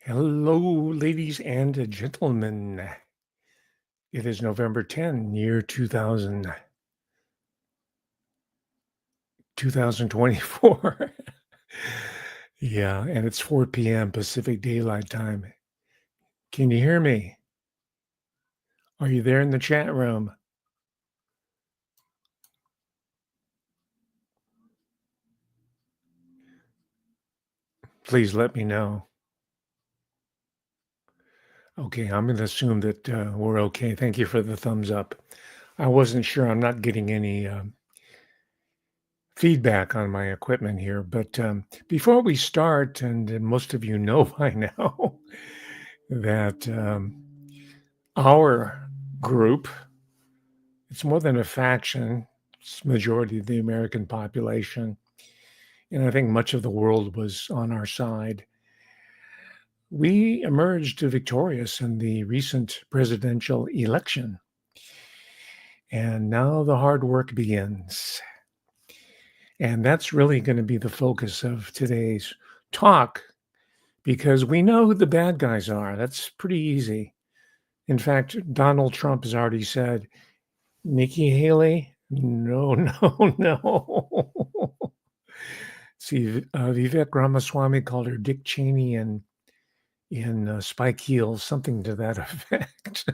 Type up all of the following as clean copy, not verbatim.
Hello, ladies and gentlemen. It is November 10, year 2024. Yeah, and it's 4 p.m. Pacific Daylight Time. Can you hear me? Are you there in the chat room? Please let me know. Okay, I'm going to assume that we're okay. Thank you for the thumbs up. I wasn't sure. I'm not getting any feedback on my equipment here. But before we start, and most of you know by now that our group, it's more than a faction, it's majority of the American population, and I think much of the world was on our side. We emerged victorious in the recent presidential election, and now the hard work begins. And that's really going to be the focus of today's talk because we know who the bad guys are. That's pretty easy. In fact, Donald Trump has already said, Nikki Haley, no, no, no. See, Vivek Ramaswamy called her Dick Cheney in Spike Heels, something to that effect.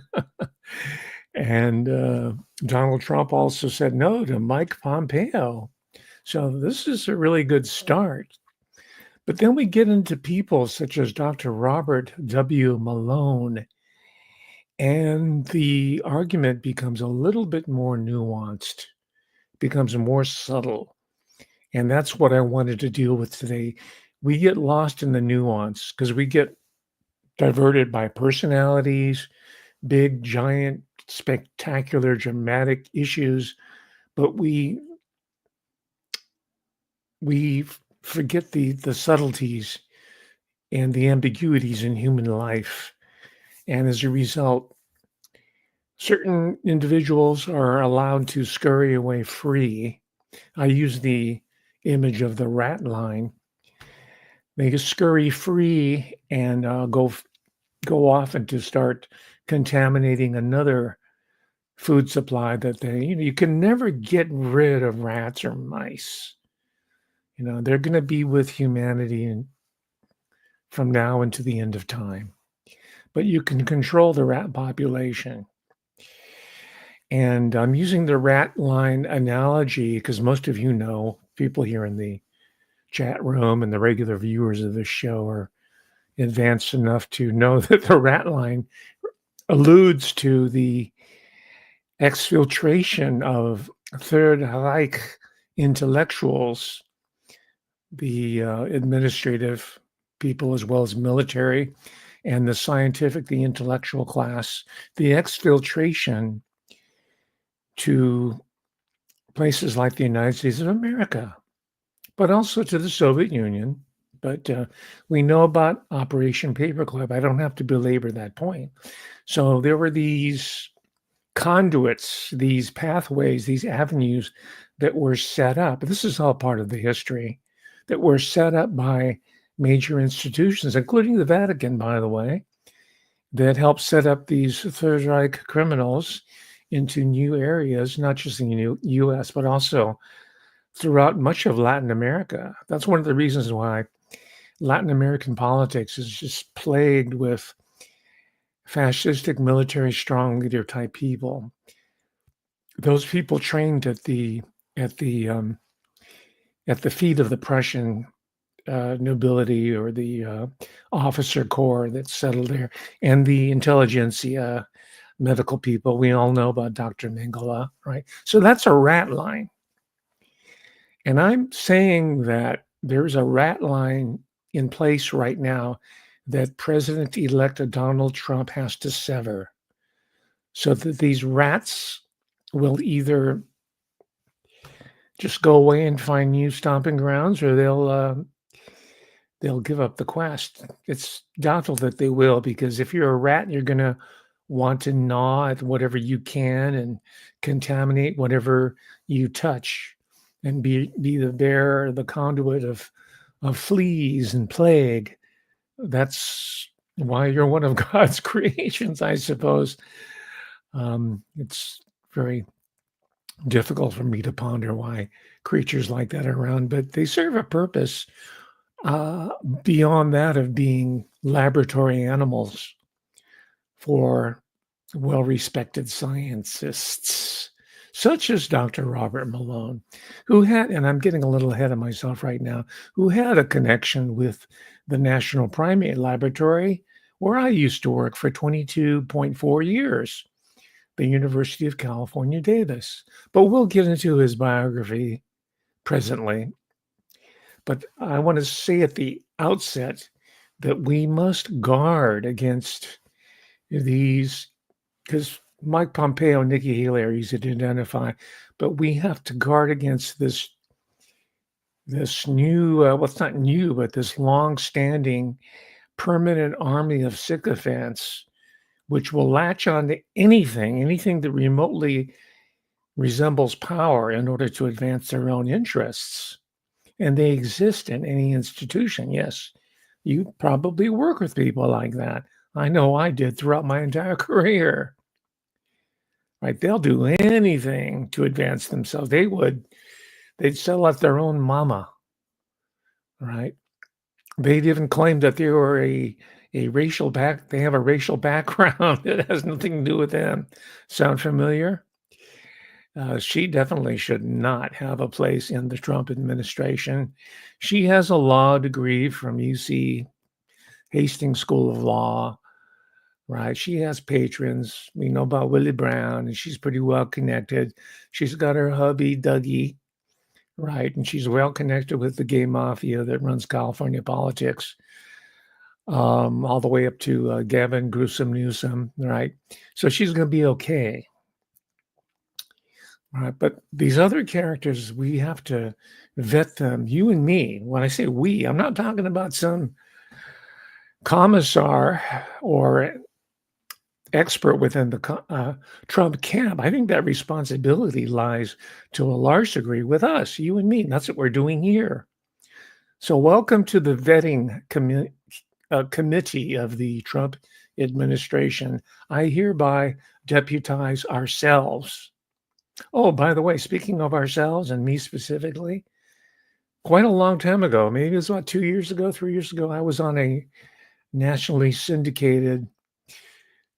And Donald Trump also said no to Mike Pompeo. So this is a really good start. But then we get into people such as Dr. Robert W. Malone, and the argument becomes a little bit more nuanced, becomes more subtle. And that's what I wanted to deal with today. We get lost in the nuance because we get diverted by personalities, big, giant, spectacular, dramatic issues, but we forget the subtleties and the ambiguities in human life. And as a result, certain individuals are allowed to scurry away free. I use the image of the rat line. They scurry free and go off and to start contaminating another food supply that you can never get rid of rats or mice. They're going to be with humanity and from now into the end of time. But you can control the rat population. And I'm using the rat line analogy because most of you know, people here in the chat room and the regular viewers of this show are advanced enough to know that the rat line alludes to the exfiltration of Third Reich intellectuals, the administrative people as well as military, and the scientific, the intellectual class, the exfiltration to places like the United States of America, but also to the Soviet Union. But we know about Operation Paperclip. I don't have to belabor that point. So there were these conduits, these pathways, these avenues that were set up. This is all part of the history that were set up by major institutions, including the Vatican, by the way, that helped set up these Third Reich criminals into new areas, not just in the U.S., but also throughout much of Latin America. That's one of the reasons why Latin American politics is just plagued with fascistic military strong leader type people. Those people trained at the feet of the Prussian nobility or the officer corps that settled there, and the intelligentsia, medical people. We all know about Dr. Mengele, right? So that's a rat line. And I'm saying that there's a rat line in place right now that President-elect Donald Trump has to sever so that these rats will either just go away and find new stomping grounds, or they'll give up the quest. It's doubtful that they will, because if you're a rat, you're going to want to gnaw at whatever you can and contaminate whatever you touch, and be the bearer, the conduit of fleas and plague. That's why you're one of God's creations, I suppose. It's very difficult for me to ponder why creatures like that are around, but they serve a purpose uh, beyond that of being laboratory animals for well-respected scientists, such as Dr. Robert Malone, who had, and I'm getting a little ahead of myself right now, who had a connection with the National Primate Laboratory, where I used to work for 22.4 years, the University of California, Davis. But we'll get into his biography presently. But I want to say at the outset that we must guard against these, because Mike Pompeo and Nikki Haley are easy to identify, but we have to guard against this new, well, it's not new, but this long-standing permanent army of sycophants, which will latch on to anything that remotely resembles power in order to advance their own interests. And they exist in any institution. Yes, you probably work with people like that. I know I did throughout my entire career. Right? They'll do anything to advance themselves. They'd sell out their own mama, right? They'd even claim that they were they have a racial background that has nothing to do with them. Sound familiar? She definitely should not have a place in the Trump administration. She has a law degree from UC Hastings School of Law, right? She has patrons. We know about Willie Brown, and she's pretty well connected. She's got her hubby, Dougie, right? And she's well connected with the gay mafia that runs California politics, all the way up to Gavin Newsom, right? So she's going to be okay. Right, but these other characters, we have to vet them. You and me. When I say we, I'm not talking about some commissar or expert within the Trump camp. I think that responsibility lies to a large degree with us, you and me. And that's what we're doing here. So, welcome to the vetting committee of the Trump administration. I hereby deputize ourselves. Oh, by the way, speaking of ourselves and me specifically, quite a long time ago, maybe it was about 2 years ago, 3 years ago, I was on a nationally syndicated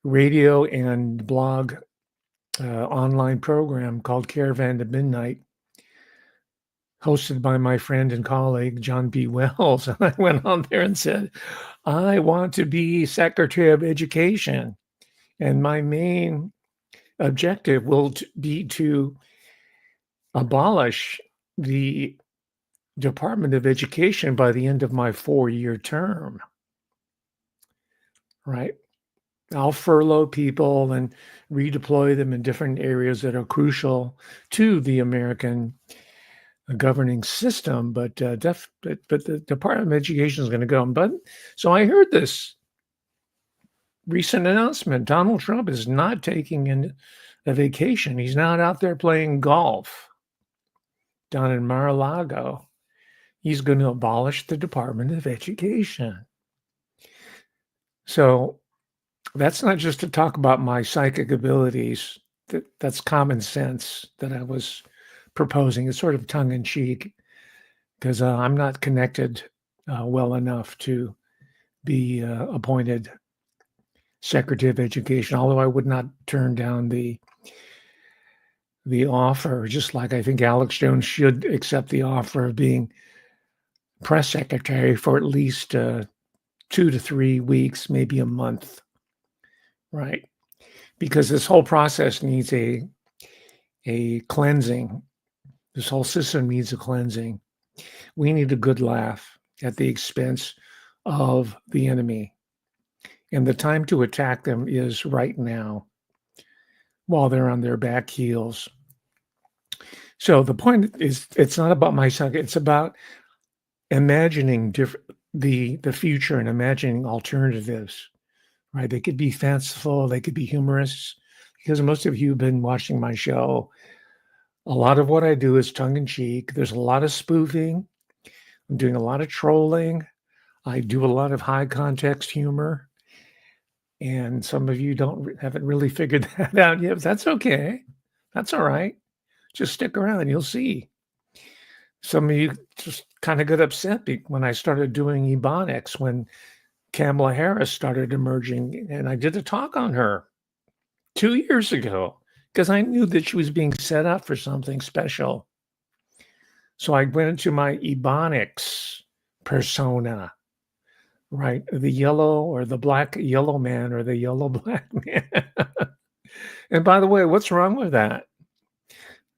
radio and blog online program called Caravan to Midnight, hosted by my friend and colleague, John B. Wells. And I went on there and said, I want to be Secretary of Education. And my main objective will be to abolish the Department of Education by the end of my 4-year term, right? I'll furlough people and redeploy them in different areas that are crucial to the American governing system, but the Department of Education is going to go. But so I heard this recent announcement: Donald Trump is not taking a vacation. He's not out there playing golf down in Mar-a-Lago. He's going to abolish the Department of Education. So that's not just to talk about my psychic abilities. That's common sense that I was proposing. It's sort of tongue in cheek because I'm not connected well enough to be appointed Secretary of Education, although I would not turn down the offer, just like I think Alex Jones should accept the offer of being press secretary for at least 2 to 3 weeks, maybe a month, right? Because this whole process needs a cleansing. This whole system needs a cleansing. We need a good laugh at the expense of the enemy. And the time to attack them is right now while they're on their back heels. So the point is, it's not about my son. It's about imagining the future and imagining alternatives, right? They could be fanciful. They could be humorous. Because most of you have been watching my show, a lot of what I do is tongue in cheek. There's a lot of spoofing. I'm doing a lot of trolling. I do a lot of high context humor. And some of you haven't really figured that out yet. But that's okay. That's all right. Just stick around. You'll see. Some of you just kind of got upset when I started doing Ebonics, when Kamala Harris started emerging, and I did a talk on her 2 years ago because I knew that she was being set up for something special. So I went into my Ebonics persona, right? The yellow or the black yellow man or the yellow black man. And by the way, what's wrong with that?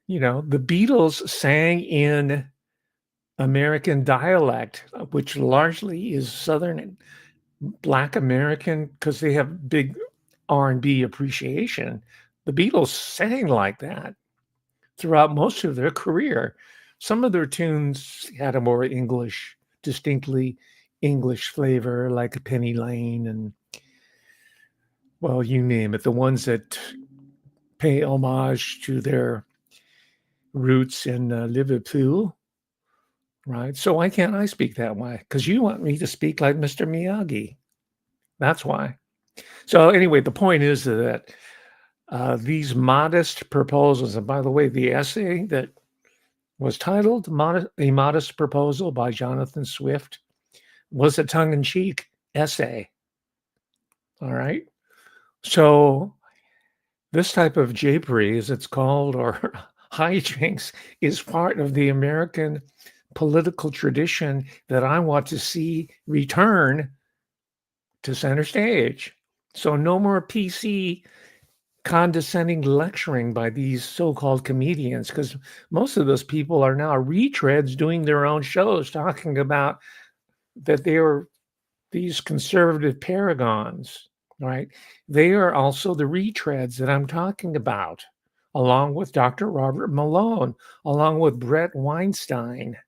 You know, the Beatles sang in American dialect, which largely is Southern and Black American, because they have big R&B appreciation. The Beatles sang like that throughout most of their career. Some of their tunes had a more distinctly English flavor, like Penny Lane and, well, you name it, the ones that pay homage to their roots in Liverpool, right? So why can't I speak that way? Because you want me to speak like Mr. Miyagi. That's why. So anyway, the point is that these modest proposals, and by the way, the essay that was titled A Modest Proposal by Jonathan Swift was a tongue-in-cheek essay. All right. So this type of japery, as it's called, or hijinks, is part of the American political tradition that I want to see return to center stage. So no more PC condescending lecturing by these so-called comedians, because most of those people are now retreads doing their own shows talking about that they are these conservative paragons, right? They are also the retreads that I'm talking about, along with Dr. Robert Malone, along with Brett Weinstein,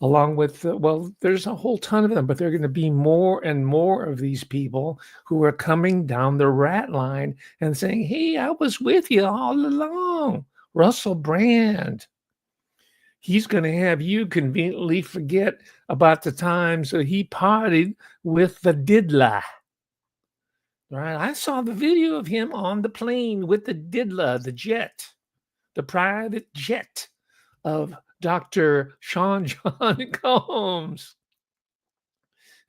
along with, well, there's a whole ton of them, but there are going to be more and more of these people who are coming down the rat line and saying, hey, I was with you all along. Russell Brand. He's going to have you conveniently forget about the times that he partied with the diddler. Right? I saw the video of him on the plane with the diddler, the jet, the private jet of Dr. Sean John Combs.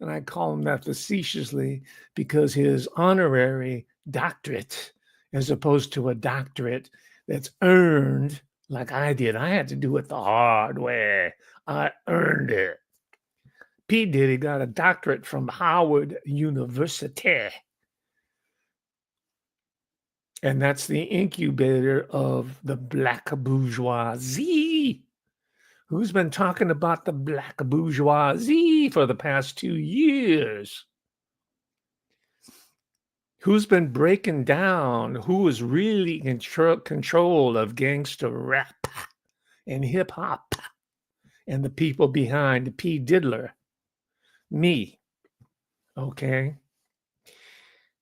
And I call him that facetiously because his honorary doctorate, as opposed to a doctorate that's earned like I did. I had to do it the hard way. I earned it. P. Diddy got a doctorate from Howard University. And that's the incubator of the black bourgeoisie. Who's been talking about the black bourgeoisie for the past 2 years? Who's been breaking down who is really in control of gangster rap and hip hop and the people behind P. Diddler? Me. Okay.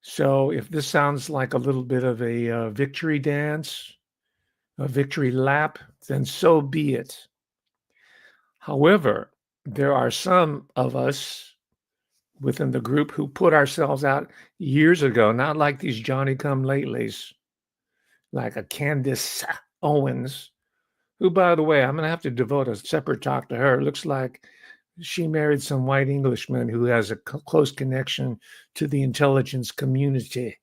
So if this sounds like a little bit of a victory dance, a victory lap, then so be it. However, there are some of us within the group who put ourselves out years ago, not like these Johnny-come-latelys, like a Candace Owens, who, by the way, I'm going to have to devote a separate talk to her. It looks like she married some white Englishman who has a close connection to the intelligence community.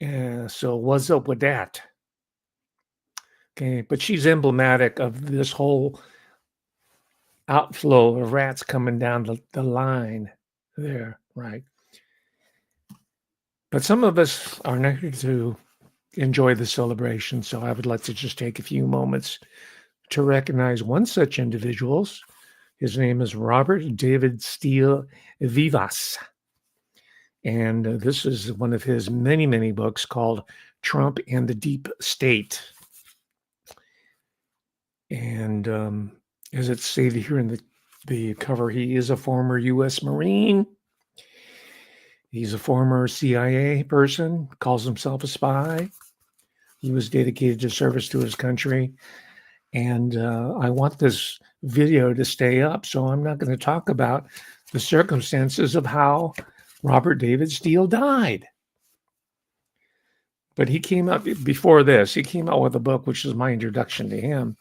So what's up with that? Okay, but she's emblematic of this whole outflow of rats coming down the line there, right? But some of us are not here to enjoy the celebration, so I would like to just take a few moments to recognize one such individual. His name is Robert David Steele Vivas. And this is one of his many, many books called Trump and the Deep State. And as it's stated here in the cover, he is a former U.S. Marine. He's a former CIA person, calls himself a spy. He was dedicated to service to his country. And I want this video to stay up, so I'm not going to talk about the circumstances of how Robert David Steele died. But he came out before this. He came out with a book, which is my introduction to him,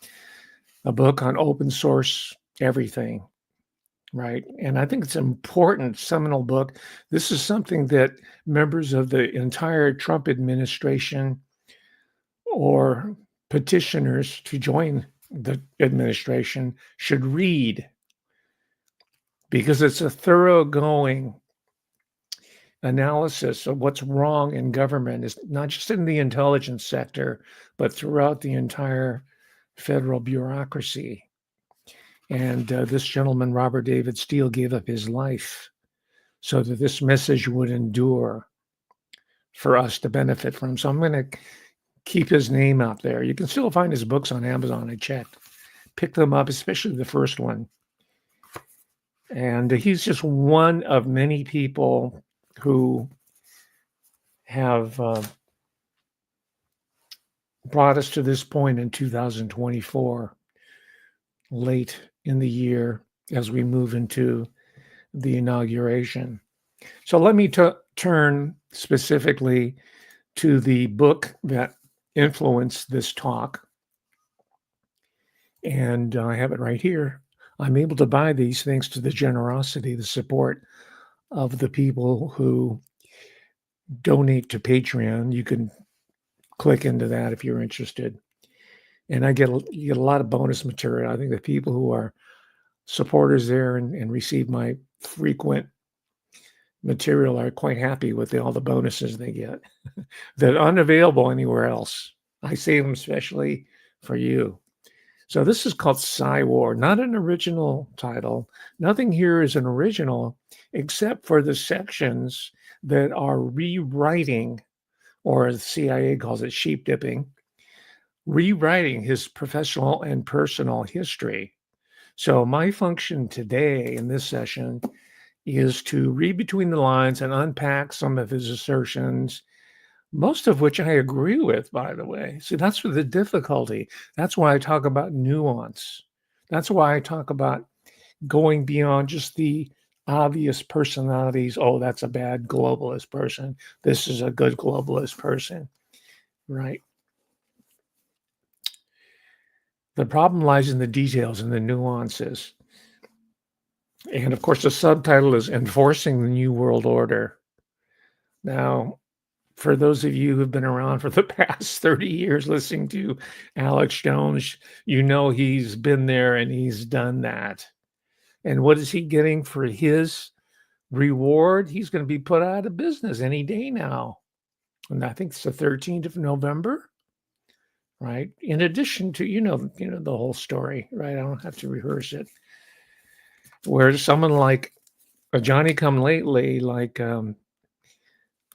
a book on open source everything, right? And I think it's an important seminal book. This is something that members of the entire Trump administration or petitioners to join the administration should read, because it's a thoroughgoing analysis of what's wrong in government, is not just in the intelligence sector, but throughout the entire federal bureaucracy. And this gentleman, Robert David Steele, gave up his life so that this message would endure for us to benefit from. So I'm going to keep his name out there. You can still find his books on Amazon. I checked. Pick them up, especially the first one. And he's just one of many people who have brought us to this point in 2024, late in the year, as we move into the inauguration. So let me turn specifically to the book that influenced this talk. And I have it right here. I'm able to buy these thanks to the generosity, the support of the people who donate to Patreon. You can click into that if you're interested. And you get a lot of bonus material. I think the people who are supporters there and receive my frequent material are quite happy with all the bonuses they get that are unavailable anywhere else. I save them especially for you. So this is called Psy-War, not an original title. Nothing here is an original except for the sections that are rewriting, or the CIA calls it sheep dipping, rewriting his professional and personal history. So my function today in this session is to read between the lines and unpack some of his assertions, most of which I agree with, by the way. See, that's the difficulty. That's why I talk about nuance. That's why I talk about going beyond just the obvious personalities. Oh, that's a bad globalist person. This is a good globalist person, right? The problem lies in the details and the nuances. And of course, the subtitle is Enforcing the New World Order. Now, for those of you who've been around for the past 30 years listening to Alex Jones, you know he's been there and he's done that. And what is he getting for his reward? He's going to be put out of business any day now. And I think it's the 13th of November, right? In addition to, you know the whole story, right? I don't have to rehearse it. Where someone like a Johnny-come-lately, like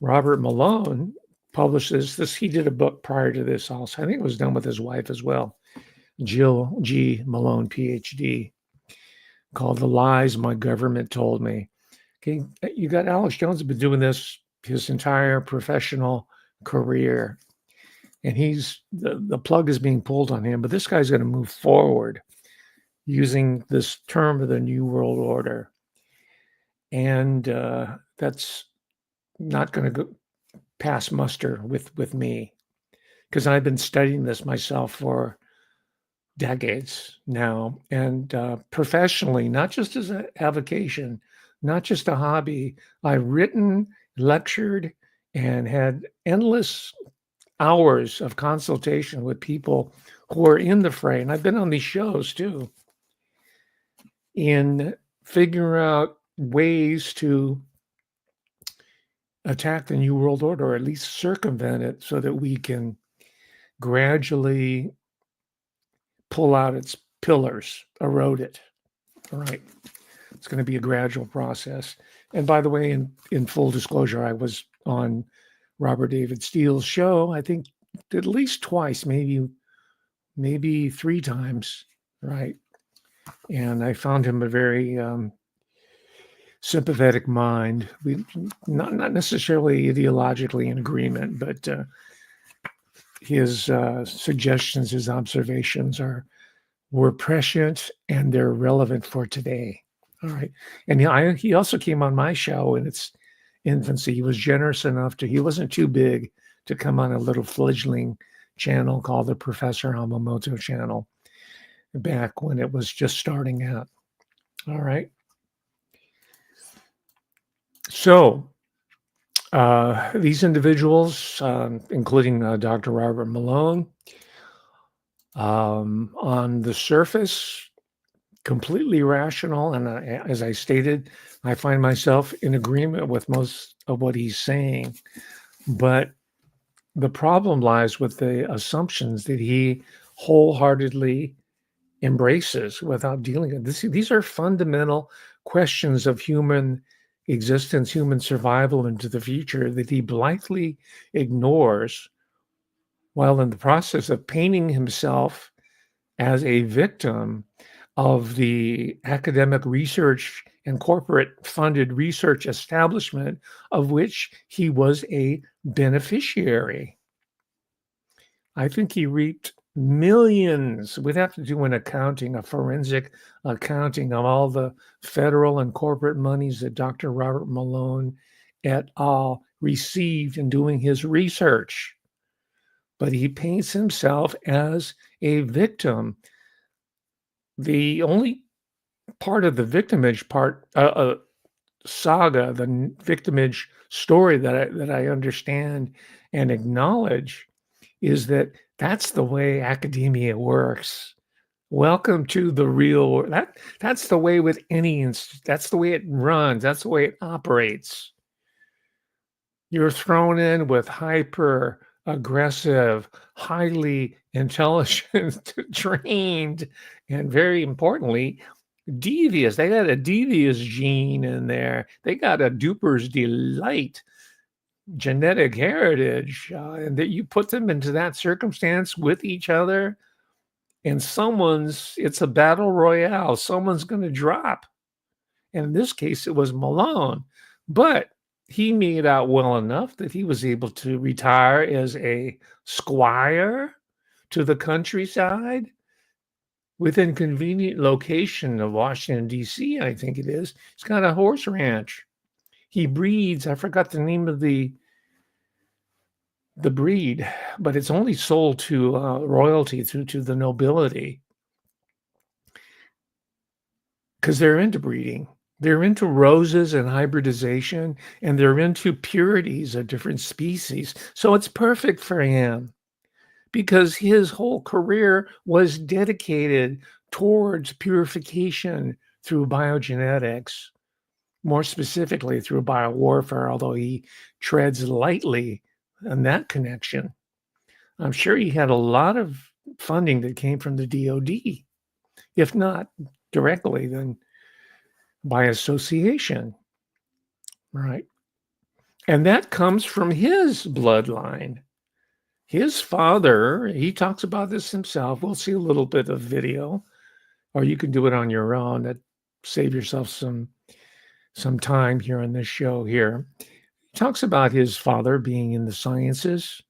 Robert Malone, publishes this. He did a book prior to this also. I think it was done with his wife as well, Jill G. Malone, PhD, called The Lies My Government Told Me. Okay, you got Alex Jones been doing this his entire professional career, and the plug is being pulled on him, but this guy's going to move forward using this term of the New World Order. And that's not going to go pass muster with me, because I've been studying this myself for decades now, and professionally, not just as an avocation, not just a hobby. I've written, lectured, and had endless hours of consultation with people who are in the fray. And I've been on these shows too, in figuring out ways to attack the New World Order, or at least circumvent it, so that we can gradually pull out its pillars, erode it. All right. It's going to be a gradual process. And by the way, in full disclosure, I was on Robert David Steele's show, I think at least twice, maybe 3 times, right? And I found him a very sympathetic mind. We not necessarily ideologically in agreement, but his suggestions, his observations were prescient, and they're relevant for today. All right. And he also came on my show, and infancy. He was generous enough to, he wasn't too big to come on a little fledgling channel called the Professor Hamamoto channel back when it was just starting out. All right. So these individuals, including Dr. Robert Malone, on the surface, completely rational. And as I stated, I find myself in agreement with most of what he's saying. But the problem lies with the assumptions that he wholeheartedly embraces without dealing with this. These are fundamental questions of human existence, human survival into the future that he blithely ignores while in the process of painting himself as a victim of the academic research and corporate funded research establishment of which he was a beneficiary. I think he reaped millions. We'd have to do an accounting, a forensic accounting of all the federal and corporate monies that Dr. Robert Malone et al. Received in doing his research. But he paints himself as a victim. The only part of the victimage saga, the victimage story that I understand and acknowledge is that that's the way academia works. Welcome to the real world. That's the way with any that's the way it runs. That's the way it operates. You're thrown in with hyper aggressive, highly intelligent, trained, and very importantly, devious. They got a devious gene in there. They got a duper's delight genetic heritage, and that you put them into that circumstance with each other, and it's a battle royale. Someone's going to drop. And in this case, it was Malone. But he made out well enough that he was able to retire as a squire to the countryside within convenient location of Washington, D.C., I think it is. He's got a horse ranch. He breeds, I forgot the name of the breed, but it's only sold to royalty, to the nobility, because they're into breeding. They're into roses and hybridization, and they're into purities of different species. So it's perfect for him because his whole career was dedicated towards purification through biogenetics, more specifically through biowarfare, although he treads lightly in that connection. I'm sure he had a lot of funding that came from the DoD, if not directly, then by association, right? And that comes from his bloodline. His father, he talks about this himself. We'll see a little bit of video, or you can do it on your own. That save yourself some time here on this show here. He talks about his father being in the sciences.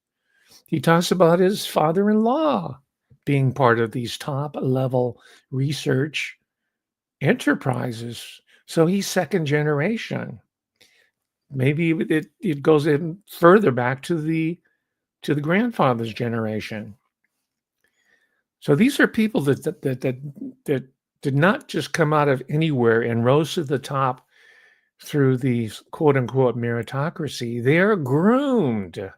He talks about his father-in-law being part of these top-level research enterprises. So he's second generation. Maybe it goes in further back to the grandfather's generation. So these are people that did not just come out of anywhere and rose to the top through the quote unquote meritocracy. They are groomed.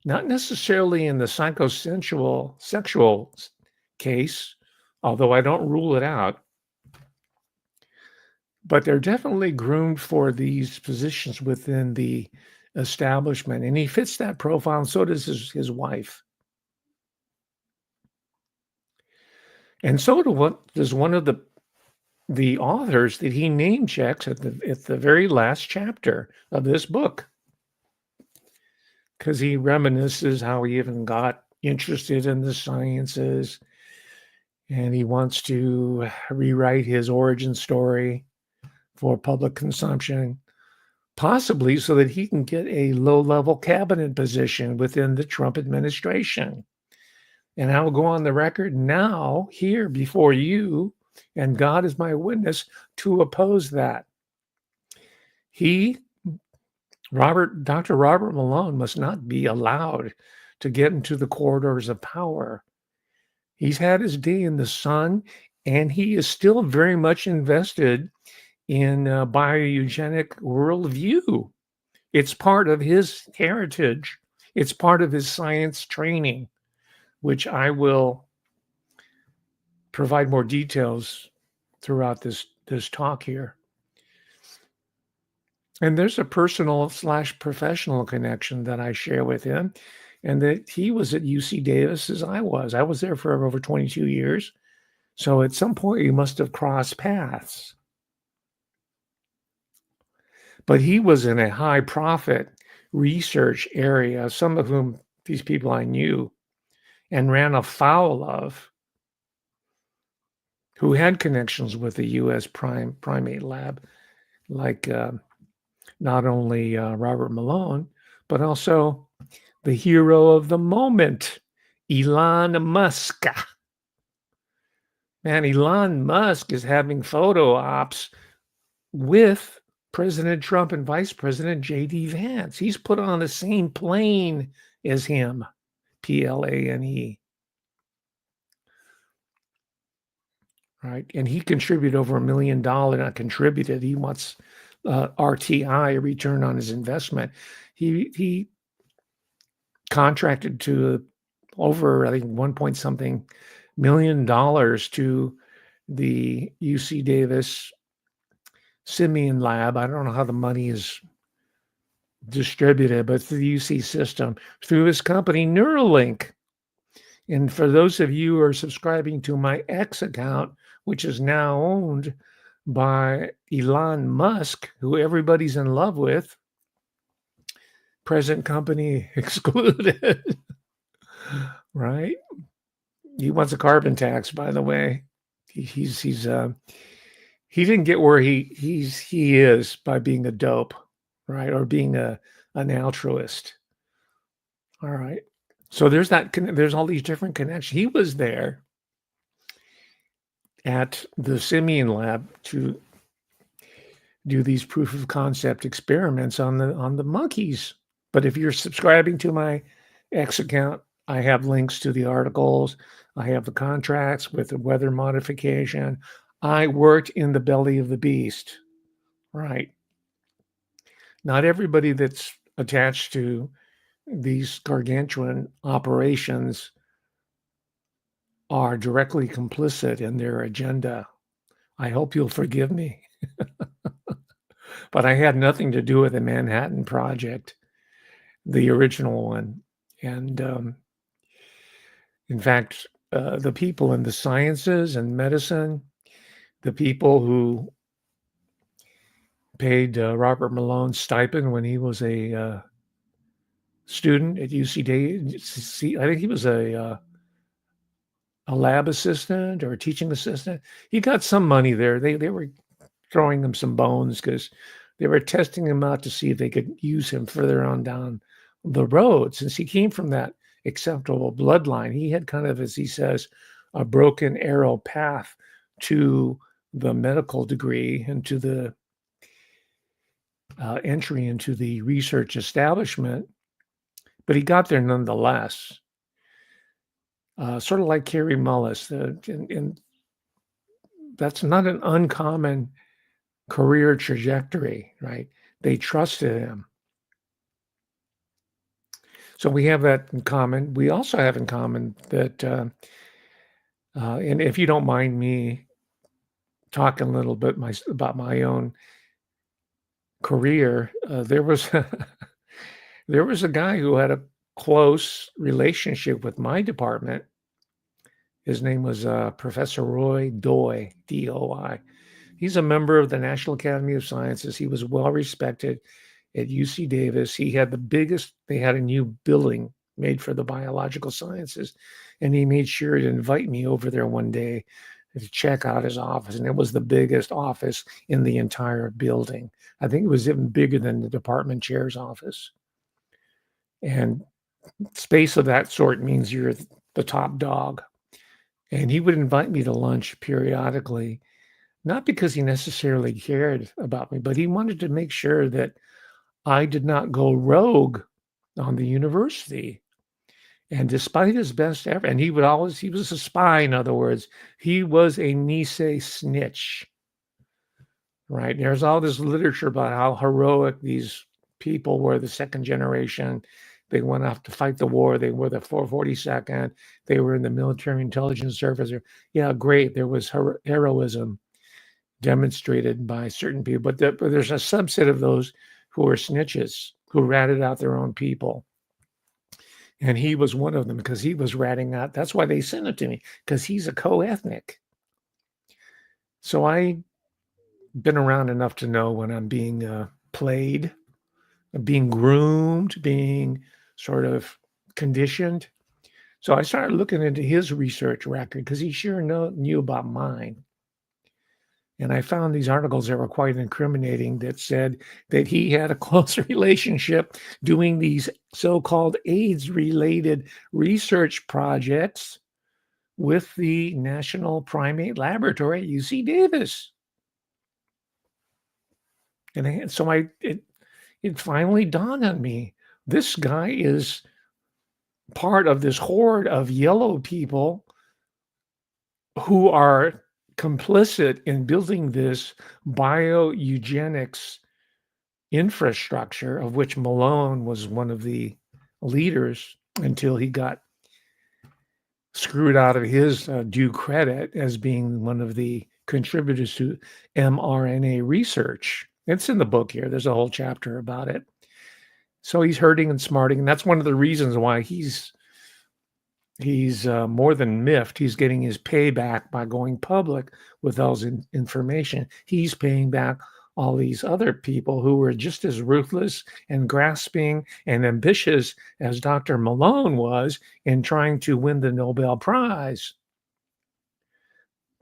Not necessarily in the psychosensual sexual case, although I don't rule it out, but they're definitely groomed for these positions within the establishment. And he fits that profile, and so does his wife. And so does one of the authors that he name checks at the very last chapter of this book, because he reminisces how he even got interested in the sciences, and he wants to rewrite his origin story for public consumption, possibly so that he can get a low-level cabinet position within the Trump administration. And I will go on the record now here before you, and God is my witness, to oppose that. He, Dr. Robert Malone, must not be allowed to get into the corridors of power. He's had his day in the sun, and he is still very much invested in bioeugenic worldview. It's part of his heritage. It's part of his science training, which I will provide more details throughout this talk here. And there's a personal / professional connection that I share with him, and that he was at UC Davis as I was. I was there for over 22 years. So at some point, we must have crossed paths. But he was in a high profit research area, some of whom these people I knew and ran afoul of, who had connections with the U.S. primate lab, like not only Robert Malone, but also the hero of the moment, Elon Musk. Man, Elon Musk is having photo ops with President Trump and Vice President J.D. Vance. He's put on the same plane as him, Plane. Right. And he contributed over $1 million. Not contributed. He wants RTI, return on his investment. He contracted to over, I think, 1 point something million dollars to the UC Davis Simian Lab. I don't know how the money is distributed, but through the UC system, through his company Neuralink. And for those of you who are subscribing to my X account, which is now owned by Elon Musk, who everybody's in love with, present company excluded, right? He wants a carbon tax, by the way. He didn't get where he is by being a dope, right? Or being an altruist. All right. So there's all these different connections. He was there at the Simian Lab to do these proof of concept experiments on the monkeys. But if you're subscribing to my X account, I have links to the articles. I have the contracts with the weather modification. I worked in the belly of the beast, right? Not everybody that's attached to these gargantuan operations are directly complicit in their agenda. I hope you'll forgive me. But I had nothing to do with the Manhattan Project, the original one. And in fact, the people in the sciences and medicine, the people who paid Robert Malone stipend when he was a student at UC Davis, I think he was a lab assistant or a teaching assistant. He got some money there. They were throwing him some bones because they were testing him out to see if they could use him further on down the road. Since he came from that acceptable bloodline, he had kind of, as he says, a broken arrow path to the medical degree and to the entry into the research establishment. But he got there nonetheless. Sort of like Kerry Mullis. And that's not an uncommon career trajectory, right? They trusted him. So we have that in common. We also have in common that, and if you don't mind me talking a little bit about my own career, there was there was a guy who had a close relationship with my department. His name was Professor Roy Doi, D-O-I. He's a member of the National Academy of Sciences. He was well respected at UC Davis. He had they had a new building made for the biological sciences. And he made sure to invite me over there one day to check out his office. And it was the biggest office in the entire building. I think it was even bigger than the department chair's office. And space of that sort means you're the top dog. And he would invite me to lunch periodically. not because he necessarily cared about me, but he wanted to make sure that I did not go rogue on the university. And despite his best effort, and he was a spy, in other words, he was a Nisei snitch, right? There's all this literature about how heroic these people were, the second generation. They went off to fight the war. They were the 442nd. They were in the military intelligence service. Yeah, great. There was heroism demonstrated by certain people, but there's a subset of those who were snitches, who ratted out their own people. And he was one of them because he was ratting out. That's why they sent him to me, because he's a co-ethnic. So I've been around enough to know when I'm being played, being groomed, being sort of conditioned. So I started looking into his research record because he sure knew about mine. And I found these articles that were quite incriminating that said that he had a close relationship doing these so-called AIDS-related research projects with the National Primate Laboratory at UC Davis. And so it finally dawned on me, this guy is part of this horde of yellow people who are complicit in building this bioeugenics infrastructure, of which Malone was one of the leaders until he got screwed out of his due credit as being one of the contributors to mRNA research. It's in the book here. There's a whole chapter about it. So he's hurting and smarting, and that's one of the reasons why he's more than miffed. He's getting his payback by going public with all his information. He's paying back all these other people who were just as ruthless and grasping and ambitious as Dr. Malone was in trying to win the Nobel Prize.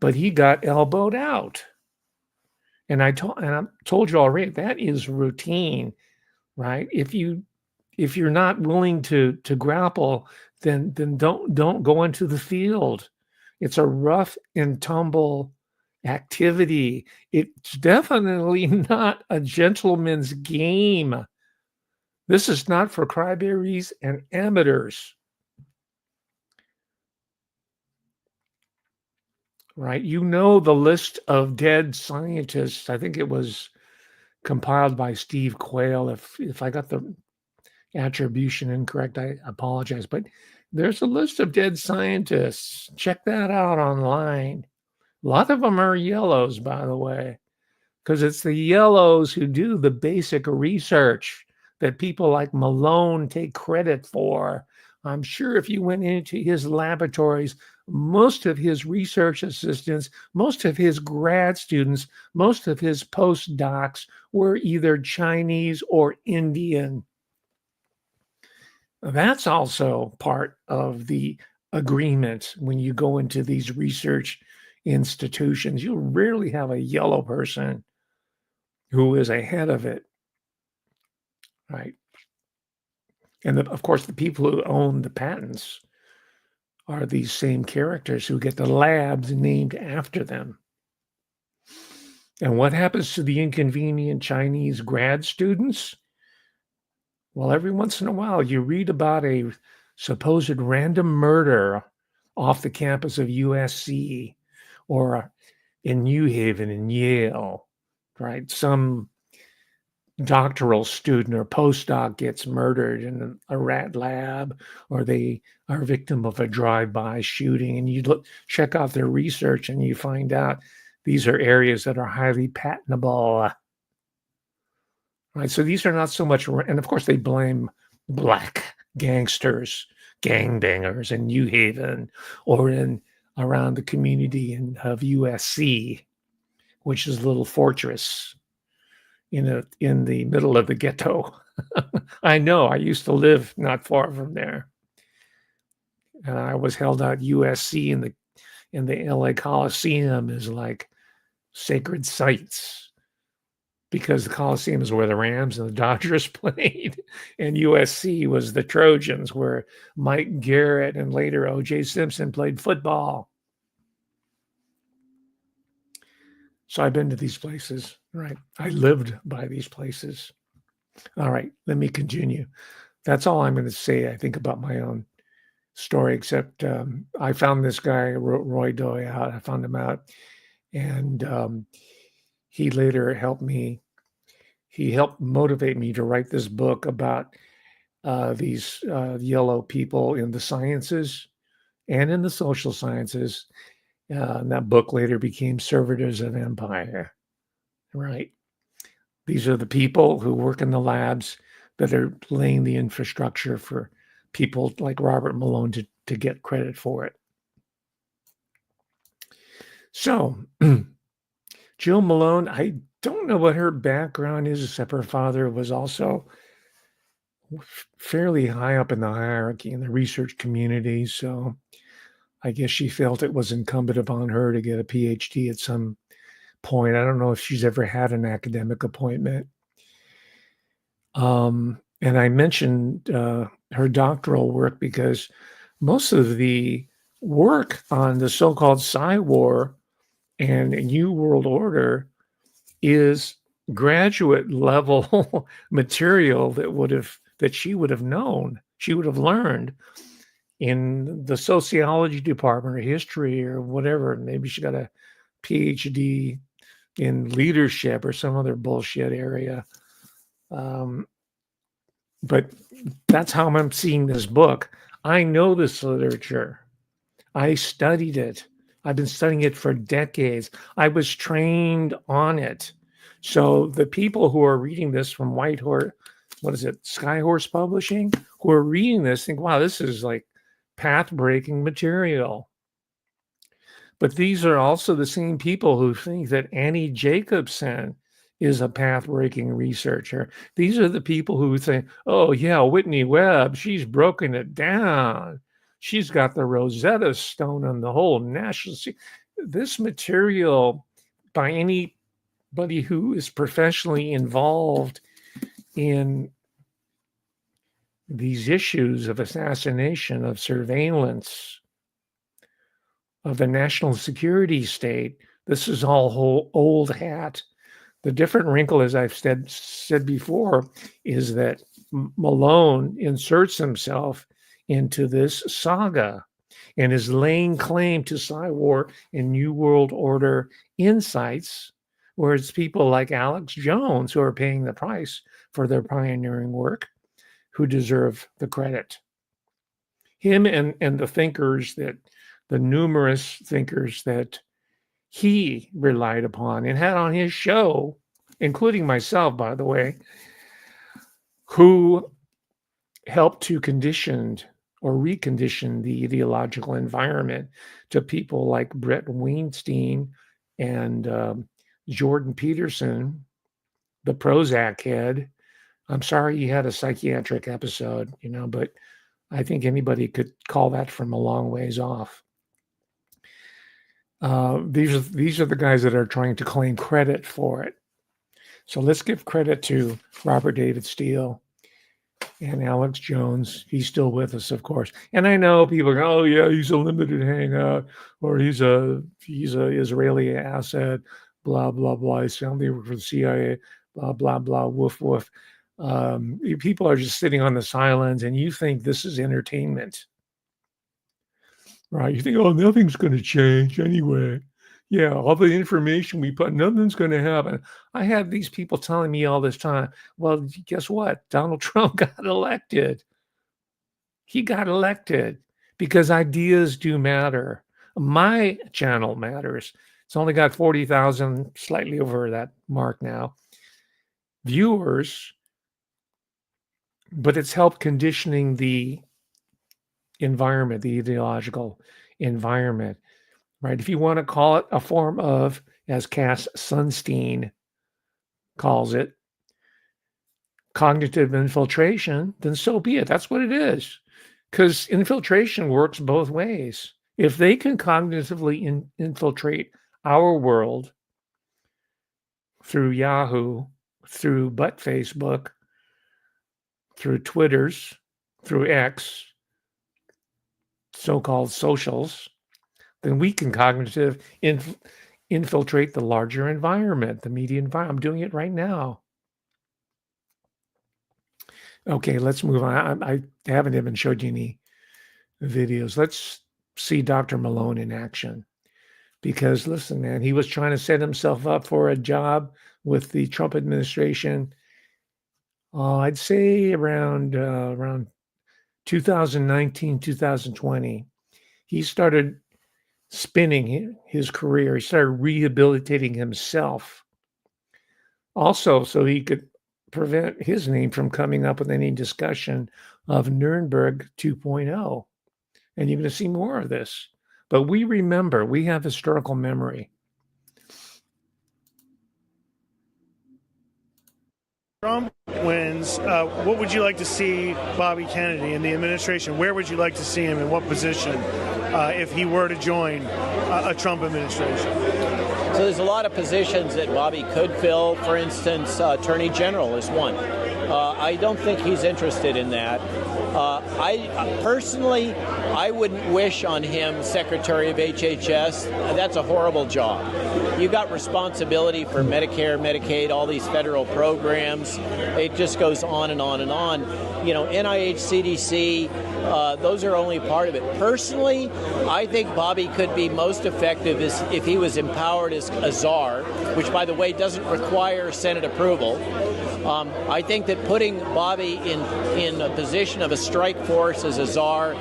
But he got elbowed out. And I told you already, that is routine, right? If you're not willing to grapple, then don't go into the field. It's a rough and tumble activity. It's definitely not a gentleman's game. This is not for crybabies and amateurs. Right? You know the list of dead scientists. I think it was compiled by Steve Quayle. If I got the attribution incorrect, I apologize. But there's a list of dead scientists. Check that out online. A lot of them are yellows, by the way, because it's the yellows who do the basic research that people like Malone take credit for. I'm sure if you went into his laboratories, most of his research assistants, most of his grad students, most of his postdocs were either Chinese or Indian. That's also part of the agreement when you go into these research institutions. You'll rarely have a yellow person who is ahead of it, right? And of course, the people who own the patents are these same characters who get the labs named after them. And what happens to the inconvenient Chinese grad students? Well, every once in a while, you read about a supposed random murder off the campus of USC or in New Haven in Yale, right? Some doctoral student or postdoc gets murdered in a rat lab, or they are a victim of a drive-by shooting, and you check out their research and you find out these are areas that are highly patentable. Right, so these are not so much, and of course they blame black gangsters, gangbangers in New Haven or in around the community of USC, which is a little fortress in the middle of the ghetto. I know, I used to live not far from there. And I was held out USC in the LA Coliseum as like sacred sites, because the Coliseum is where the Rams and the Dodgers played, and USC was the Trojans, where Mike Garrett and later O.J. Simpson played football. So I've been to these places, right? I lived by these places. All right, let me continue. That's all I'm going to say, I think, about my own story, except I found this guy, Roy Doy, out. I found him out. And he later helped me. He helped motivate me to write this book about these yellow people in the sciences and in the social sciences. And that book later became Servitors of Empire, right? These are the people who work in the labs that are laying the infrastructure for people like Robert Malone to get credit for it. So, Jill Malone, I don't know what her background is, except her father was also fairly high up in the hierarchy in the research community. So, I guess she felt it was incumbent upon her to get a PhD at some point. I don't know if she's ever had an academic appointment. And I mentioned her doctoral work because most of the work on the so-called Psy-War and New World Order is graduate level material that she would have known, she would have learned in the sociology department or history or whatever. Maybe she got a PhD in leadership or some other bullshit area. But that's how I'm seeing this book. I know this literature. I studied it. I've been studying it for decades. I was trained on it. So the people who are reading this from Whitehorse, what is it, Skyhorse Publishing, who are reading this think, wow, this is like path-breaking material. But these are also the same people who think that Annie Jacobsen is a path-breaking researcher. These are the people who say, oh, yeah, Whitney Webb, she's broken it down. She's got the Rosetta Stone on the whole national. This material, by anybody who is professionally involved in these issues of assassination, of surveillance, of the national security state, this is all whole old hat. The different wrinkle, as I've said before, is that Malone inserts himself into this saga and is laying claim to Psy-War and New World Order insights, whereas people like Alex Jones, who are paying the price for their pioneering work, who deserve the credit. Him and the thinkers that, the numerous thinkers that he relied upon and had on his show, including myself, by the way, who helped to condition or recondition the ideological environment to people like Brett Weinstein and Jordan Peterson, the Prozac head. I'm sorry he had a psychiatric episode, but I think anybody could call that from a long ways off. These are the guys that are trying to claim credit for it. So let's give credit to Robert David Steele and Alex Jones. He's still with us, of course. And I know people go, "Oh yeah, he's a limited hangout, or he's a Israeli asset." Blah blah blah. He's family work for the CIA. Blah blah blah. Woof woof. People are just sitting on the sidelines, and you think this is entertainment. Right, you think, "Oh, nothing's gonna change anyway. Yeah, all the information we put, nothing's gonna happen." I have these people telling me all this time, well, guess what? Donald Trump got elected. He got elected because ideas do matter. My channel matters. It's only got 40,000, slightly over that mark now, viewers, but it's helped conditioning the environment, the ideological environment. Right? If you want to call it a form of, as Cass Sunstein calls it, cognitive infiltration, then so be it. That's what it is. Because infiltration works both ways. If they can cognitively infiltrate our world through Yahoo, through butt Facebook, through Twitters, through X, so-called socials, then we can infiltrate the larger environment, the media environment. I'm doing it right now. Okay, let's move on. I haven't even showed you any videos. Let's see Dr. Malone in action. Because listen, man, he was trying to set himself up for a job with the Trump administration. I'd say around 2019, 2020. He started spinning his career. He started rehabilitating himself. Also, so he could prevent his name from coming up with any discussion of Nuremberg 2.0. And you're going to see more of this. But we remember, we have historical memory. Trump wins, what would you like to see Bobby Kennedy in the administration? Where would you like to see him, in what position, if he were to join a Trump administration? So there's a lot of positions that Bobby could fill. For instance, Attorney General is one. I don't think he's interested in that. I personally, I wouldn't wish on him Secretary of HHS. That's a horrible job. You got responsibility for Medicare, Medicaid, all these federal programs. It just goes on and on and on. You know, NIH, CDC, those are only part of it. Personally, I think Bobby could be most effective if he was empowered as a czar, which, by the way, doesn't require Senate approval. I think that putting Bobby in a position of a strike force as a czar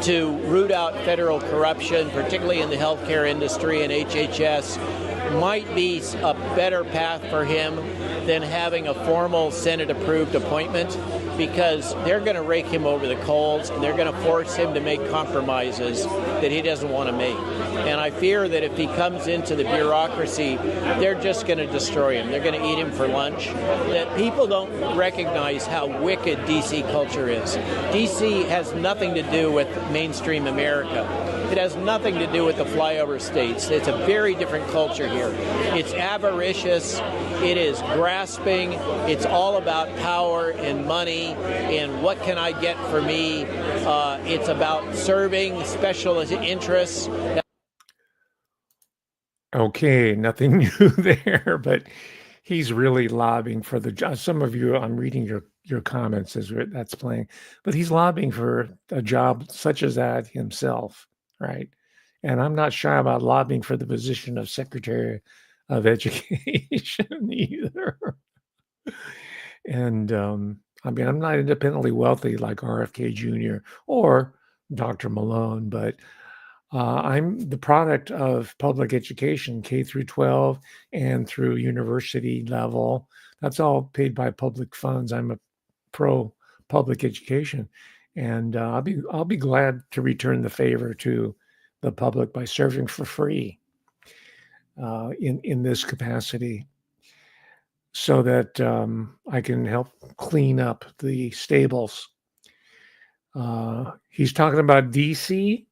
to root out federal corruption, particularly in the healthcare industry and HHS, might be a better path for him than having a formal Senate-approved appointment, because they're going to rake him over the coals and they're going to force him to make compromises that he doesn't want to make. And I fear that if he comes into the bureaucracy, they're just going to destroy him. They're going to eat him for lunch. That people don't recognize how wicked D.C. culture is. D.C. has nothing to do with mainstream America. It has nothing to do with the flyover states. It's a very different culture here. It's avaricious. It is grasping. It's all about power and money and what can I get for me. It's about serving special interests. Okay, nothing new there, but he's really lobbying for the job. Some of you, I'm reading your comments as that's playing, but he's lobbying for a job such as that himself, right? And I'm not shy about lobbying for the position of Secretary of Education either. And I mean, I'm not independently wealthy like RFK Jr. or Dr. Malone, but I'm the product of public education, K through 12 and through university level. That's all paid by public funds. I'm a pro public education, and I'll be glad to return the favor to the public by serving for free in this capacity, so that I can help clean up the stables. He's talking about DC,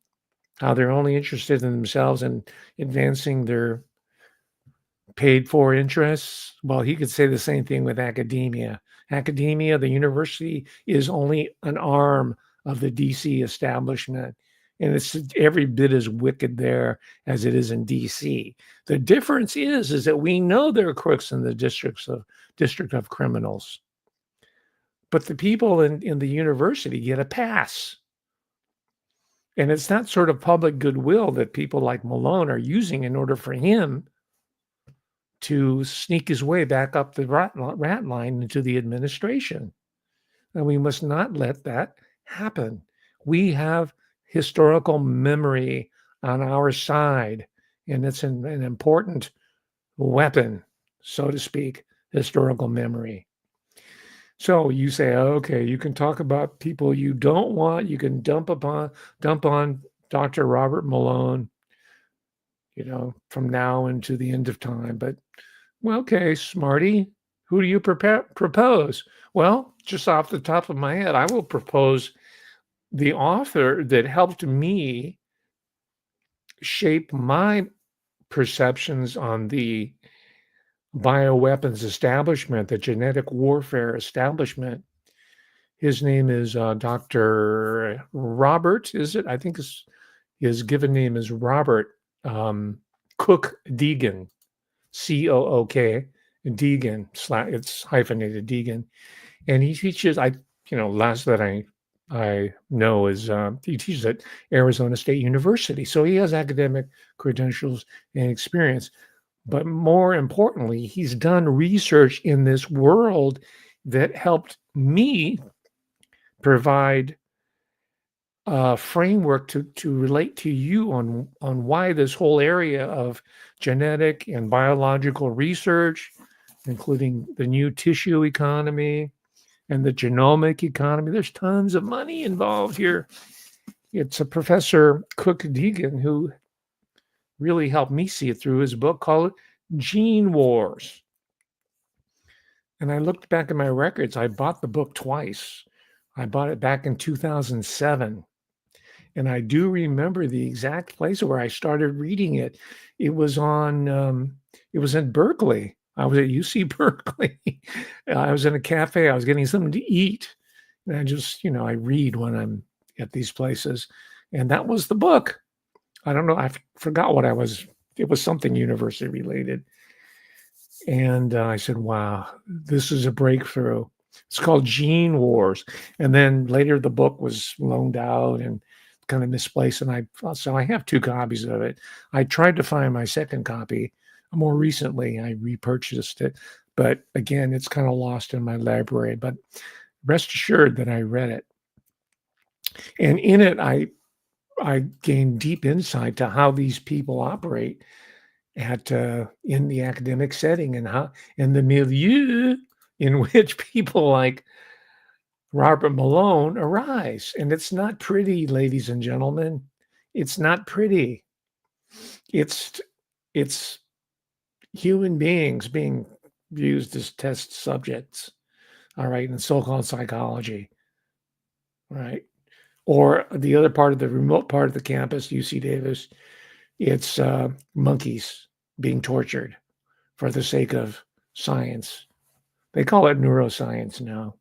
how they're only interested in themselves and advancing their paid for interests. Well, he could say the same thing with academia. Academia, the university, is only an arm of the DC establishment. And it's every bit as wicked there as it is in DC. The difference is that we know there are crooks in the district of criminals. But the people in the university get a pass. And it's that sort of public goodwill that people like Malone are using in order for him to sneak his way back up the rat line into the administration. And we must not let that happen. We have historical memory on our side, and it's an important weapon, so to speak, historical memory. So you say, okay, you can talk about people you don't want. You can dump on Dr. Robert Malone, from now into the end of time. But, well, okay, smarty, who do you propose? Well, just off the top of my head, I will propose the author that helped me shape my perceptions on the bioweapons establishment, the genetic warfare establishment. His name is Dr. Robert, is it? I think his given name is Robert Cook Deegan, Cook Deegan. It's hyphenated Deegan, and he teaches. Last that I know is he teaches at Arizona State University, so he has academic credentials and experience. But more importantly, he's done research in this world that helped me provide a framework to relate to you on why this whole area of genetic and biological research, including the new tissue economy and the genomic economy, there's tons of money involved here. It's a Professor Cook Deegan who really helped me see it through his book called Gene Wars. And I looked back at my records. I bought the book twice. I bought it back in 2007. And I do remember the exact place where I started reading it. It was it was in Berkeley. I was at UC Berkeley. I was in a cafe. I was getting something to eat. And I just, I read when I'm at these places. And that was the book. I don't know. I forgot what it was something university related. And I said, wow, this is a breakthrough. It's called Gene Wars. And then later the book was loaned out and kind of misplaced. And so I have 2 copies of it. I tried to find my second copy. More recently, I repurchased it. But again, it's kind of lost in my library. But rest assured that I read it. And in it, I gained deep insight to how these people operate in the academic setting and how in the milieu in which people like Robert Malone arise. And it's not pretty, ladies and gentlemen. It's not pretty. It's human beings being used as test subjects, all right, in so-called psychology, right? Or the other part of the remote part of the campus, UC Davis, it's monkeys being tortured for the sake of science. They call it neuroscience now,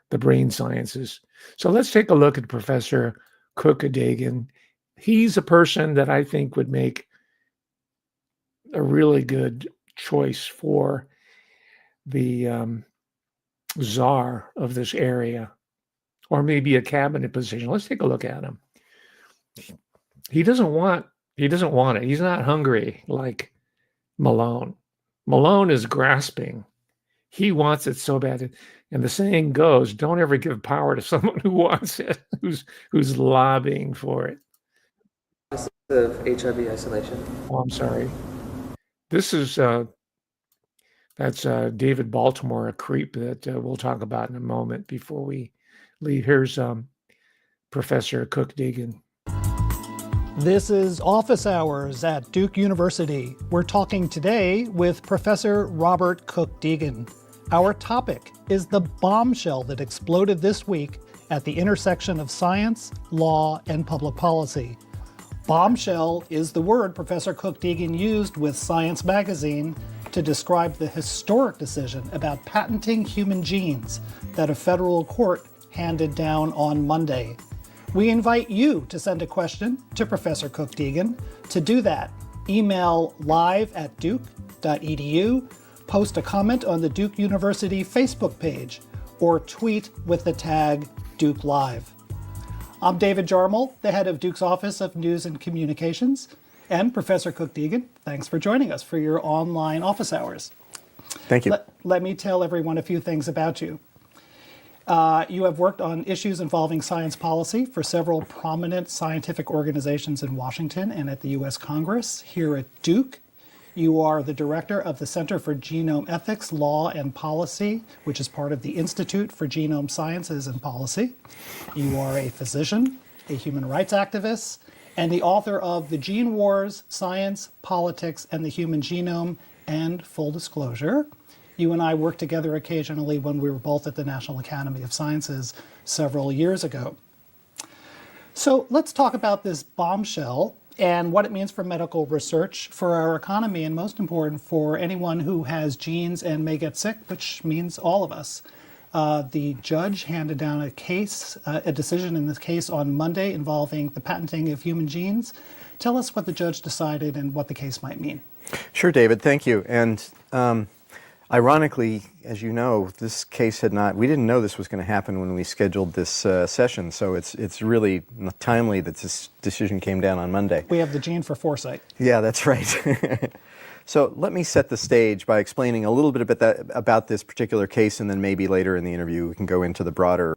the brain sciences. So let's take a look at Professor Cook Deegan. He's a person that I think would make a really good choice for the czar of this area, or maybe a cabinet position. Let's take a look at him. He doesn't want it. He's not hungry like Malone. Malone is grasping. He wants it so bad. And the saying goes, don't ever give power to someone who wants it, who's lobbying for it. Of HIV isolation. Oh, I'm sorry. This is that's David Baltimore, a creep that we'll talk about in a moment before we leave. Here's Professor Cook Deegan. This is Office Hours at Duke University. We're talking today with Professor Robert Cook Deegan. Our topic is the bombshell that exploded this week at the intersection of science, law, and public policy. Bombshell is the word Professor Cook Deegan used with Science magazine to describe the historic decision about patenting human genes that a federal court handed down on Monday. We invite you to send a question to Professor Cook Deegan. To do that, email live@duke.edu, post a comment on the Duke University Facebook page, or tweet with the tag Duke Live. I'm David Jarmel, the head of Duke's Office of News and Communications. And Professor Cook Deegan, thanks for joining us for your online office hours. Thank you. Let me tell everyone a few things about you. You have worked on issues involving science policy for several prominent scientific organizations in Washington and at the U.S. Congress. Here at Duke, you are the director of the Center for Genome Ethics, Law, and Policy, which is part of the Institute for Genome Sciences and Policy. You are a physician, a human rights activist, and the author of The Gene Wars, Science, Politics, and the Human Genome. And full disclosure, you and I worked together occasionally when we were both at the National Academy of Sciences several years ago. So let's talk about this bombshell and what it means for medical research, for our economy, and most important, for anyone who has genes and may get sick, which means all of us. The judge handed down a decision in this case on Monday involving the patenting of human genes. Tell us what the judge decided and what the case might mean. Sure, David, thank you. And ironically, as you know, this case we didn't know this was going to happen when we scheduled this session, so it's really timely that this decision came down on Monday. We have the gene for foresight. Yeah, that's right. So let me set the stage by explaining a little bit about this particular case, and then maybe later in the interview we can go into the broader.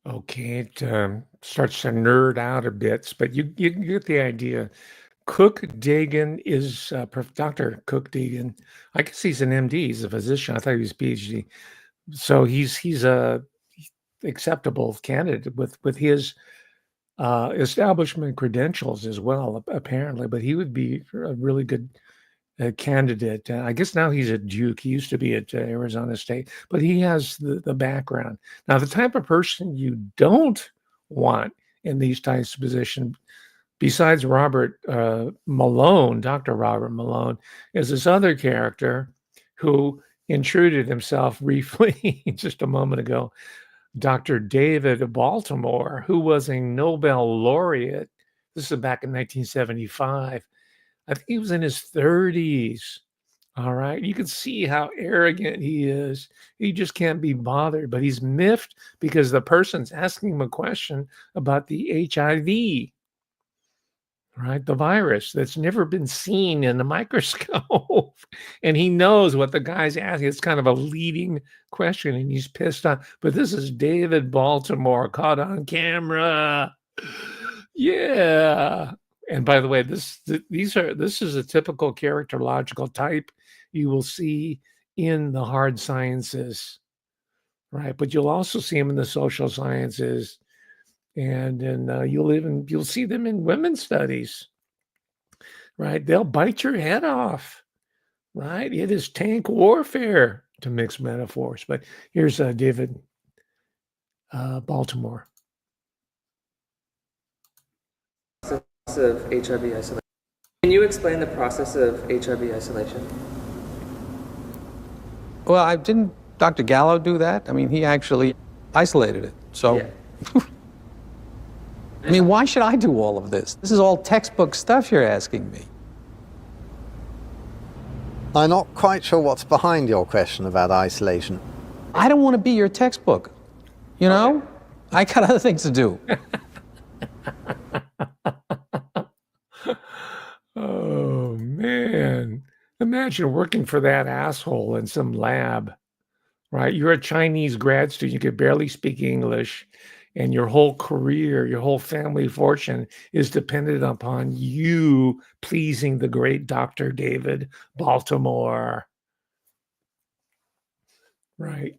Okay, it starts to nerd out a bit, but you get the idea. Cook Dagan is Dr. Cook Dagan. I guess he's an MD. He's a physician. I thought he was a PhD. So he's a acceptable candidate with his establishment credentials as well, apparently. But he would be a really good candidate. I guess now he's at Duke. He used to be at Arizona State, but he has the background. Now, the type of person you don't want in these types of positions, besides Robert Malone, Dr. Robert Malone, is this other character who intruded himself briefly just a moment ago, Dr. David Baltimore, who was a Nobel laureate. This is back in 1975. I think he was in his 30s. All right. You can see how arrogant he is. He just can't be bothered, but he's miffed because the person's asking him a question about the HIV. Right, the virus that's never been seen in the microscope. And he knows what the guy's asking. It's kind of a leading question, and he's pissed off. But this is David Baltimore caught on camera. Yeah. And by the way, this is a typical characterological type you will see in the hard sciences, right? But you'll also see them in the social sciences. And you'll see them in women's studies, right? They'll bite your head off, right? It is tank warfare, to mix metaphors. But here's David Baltimore. Of HIV isolation. Can you explain the process of HIV isolation? Well, didn't Dr. Gallo do that? I mean, he actually isolated it. So. Yeah. I mean, why should I do all of this? This is all textbook stuff you're asking me. I'm not quite sure what's behind your question about isolation. I don't want to be your textbook. You know? Okay. I got other things to do. Oh, man. Imagine working for that asshole in some lab, right? You're a Chinese grad student. You could barely speak English. And your whole career, your whole family fortune is dependent upon you pleasing the great Dr. David Baltimore. Right.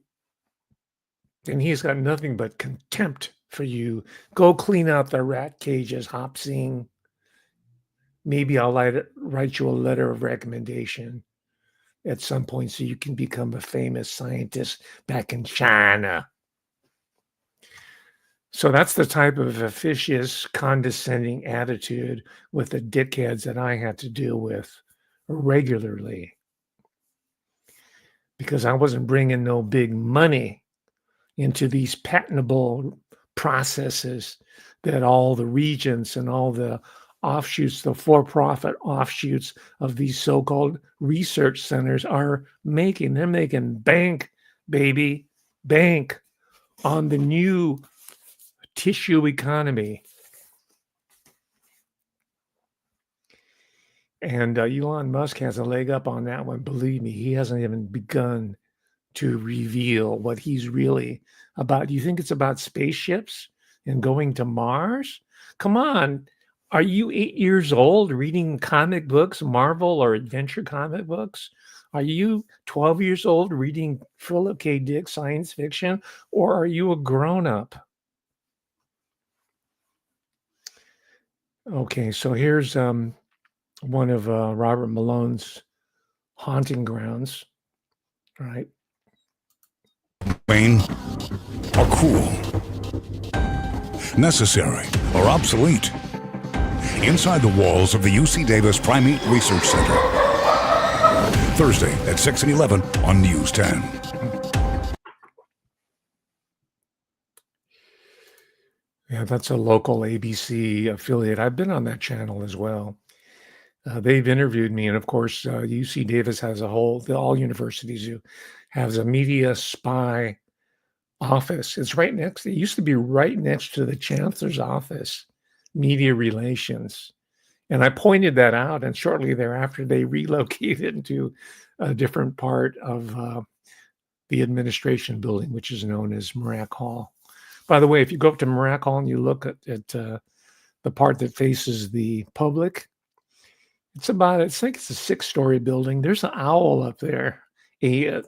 And he's got nothing but contempt for you. Go clean out the rat cages, Hopsing. Maybe I'll write you a letter of recommendation at some point so you can become a famous scientist back in China. So that's the type of officious, condescending attitude with the dickheads that I had to deal with regularly. Because I wasn't bringing no big money into these patentable processes that all the regents and all the offshoots, the for-profit offshoots of these so-called research centers are making. They're making bank, baby, bank on the new tissue economy. And Elon Musk has a leg up on that one. Believe me, he hasn't even begun to reveal what he's really about. Do you think it's about spaceships and going to Mars? Come on. Are you 8 years old reading comic books, Marvel or adventure comic books? Are you 12 years old reading Philip K. Dick science fiction? Or are you a grown-up? Okay, so here's one of Robert Malone's haunting grounds, right? Wayne are cool, necessary, or obsolete. Inside the walls of the UC Davis Primate Research Center. Thursday at 6 and 11 on News 10. Yeah, that's a local ABC affiliate. I've been on that channel as well. They've interviewed me, and of course, UC Davis has all universities do, has a media spy office. It's right next. It used to be right next to the chancellor's office, media relations. And I pointed that out, and shortly thereafter, they relocated into a different part of the administration building, which is known as Marac Hall. By the way, if you go up to Marac Hall and you look at the part that faces the public, it's I think it's a 6-story building. There's an owl up there, a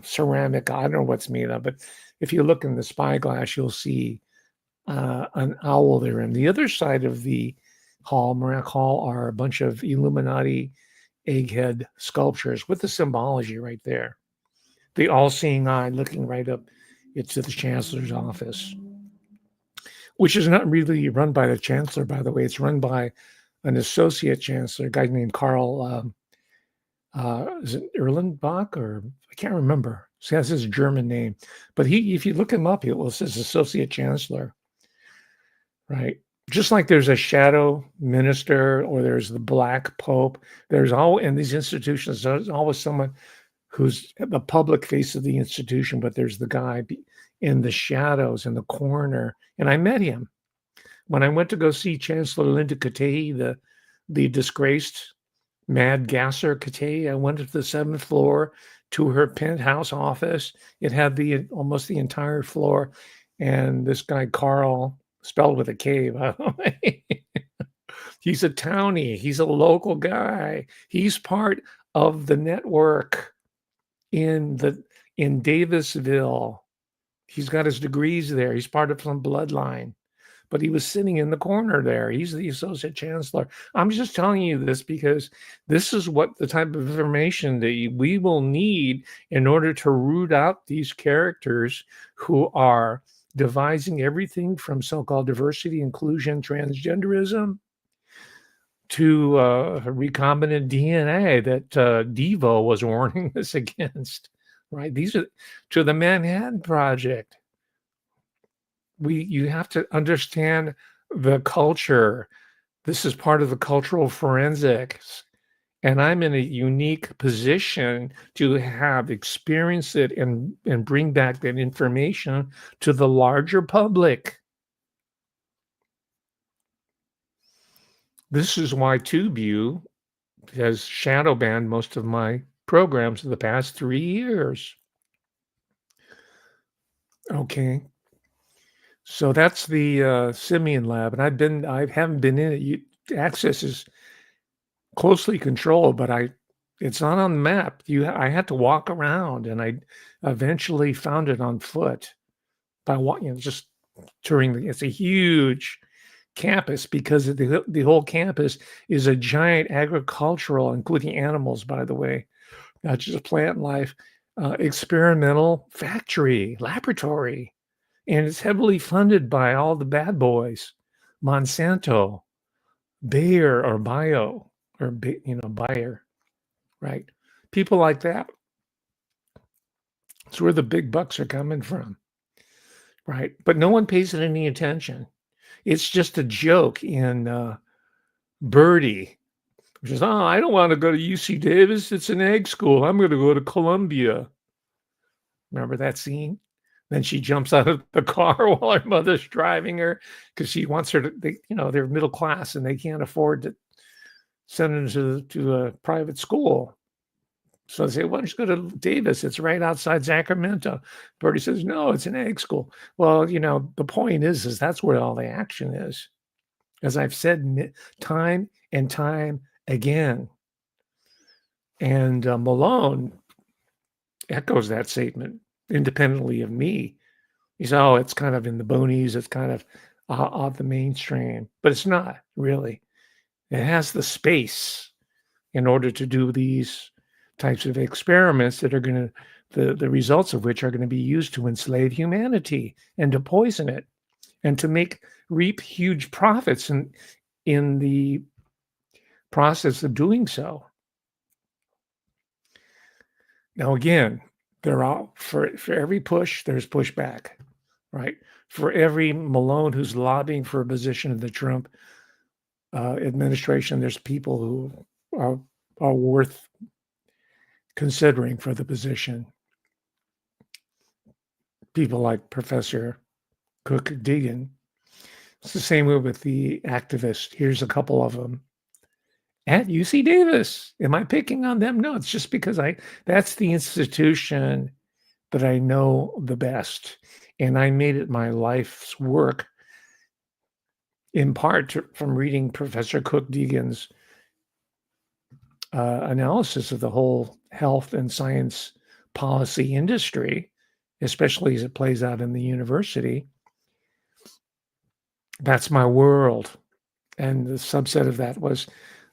ceramic. I don't know what's made of, but if you look in the spyglass, you'll see an owl there. And the other side of the hall, Marac Hall, are a bunch of Illuminati egghead sculptures with the symbology right there. The all-seeing eye looking right up into the chancellor's office, which is not really run by the chancellor, by the way. It's run by an associate chancellor, a guy named Karl, is it Erlenbach, or I can't remember. He has his German name, but if you look him up, it says associate chancellor, right? Just like there's a shadow minister or there's the black pope, there's in these institutions, there's always someone who's the public face of the institution, but there's the guy in the shadows in the corner. And I met him when I went to go see Chancellor Linda Katehi, the disgraced mad gasser Katehi. I went to the 7th floor to her penthouse office. It had almost the entire floor. And this guy, Carl, spelled with a K, by the way, he's a townie. He's a local guy. He's part of the network in Davisville. He's got his degrees there. He's part of some bloodline. But he was sitting in the corner there. He's the associate chancellor. I'm just telling you this because this is what the type of information that we will need in order to root out these characters who are devising everything from so-called diversity, inclusion, transgenderism to recombinant DNA that Devo was warning us against, right? These are to the Manhattan Project. You have to understand the culture. This is part of the cultural forensics. And I'm in a unique position to have experienced it and bring back that information to the larger public. This is why TubeView has shadow banned most of my programs in the past 3 years. Okay. So that's the Simeon lab, and I haven't been in it. Access is closely controlled, but it's not on the map. I had to walk around, and I eventually found it on foot by walking, just touring. It's a huge campus because the whole campus is a giant agricultural, including animals, by the way, not just plant life, experimental factory, laboratory. And it's heavily funded by all the bad boys, Monsanto, Bayer, or Bio, or Bayer, right? People like that. It's where the big bucks are coming from, right? But no one pays it any attention. It's just a joke in Birdie, which is, I don't want to go to UC Davis. It's an egg school. I'm going to go to Columbia. Remember that scene? Then she jumps out of the car while her mother's driving her because she wants her to, they're middle class and they can't afford to send them to a private school. So they say, why don't you go to Davis? It's right outside Sacramento. Birdie says, no, it's an egg school. Well, the point is that's where all the action is. As I've said time and time again. And Malone echoes that statement independently of me. He said, it's kind of in the boonies. It's kind of off the mainstream. But it's not really. It has the space in order to do these types of experiments that are going to, the results of which are going to be used to enslave humanity and to poison it and to reap huge profits in the process of doing so. Now, again, they're all for every push, there's pushback, right? For every Malone who's lobbying for a position in the Trump administration, there's people who are worth considering for the position. People like Professor Cook Deegan. It's the same way with the activists. Here's a couple of them at UC Davis. Am I picking on them? No, it's just because that's the institution that I know the best. And I made it my life's work in part from reading Professor Cook Deegan's analysis of the whole health and science policy industry, especially as it plays out in the university. That's my world. And the subset of that was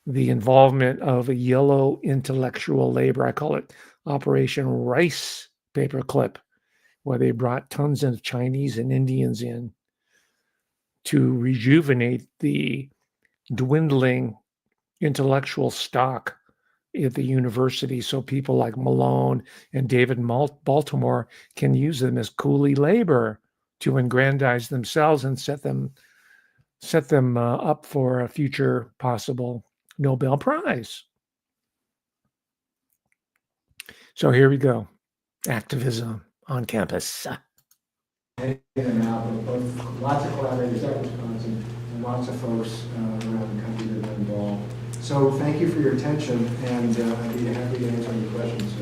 the involvement of a yellow intellectual labor. I call it Operation Rice Paperclip, where they brought tons of Chinese and Indians in to rejuvenate the dwindling intellectual stock at the university, so people like Malone and David Baltimore can use them as coolie labor to aggrandize themselves and set them up for a future possible Nobel Prize. So here we go. Activism on campus. Lots of collaborators at Wisconsin and lots of folks around the country that are involved. So thank you for your attention, and I'd be happy to answer any questions.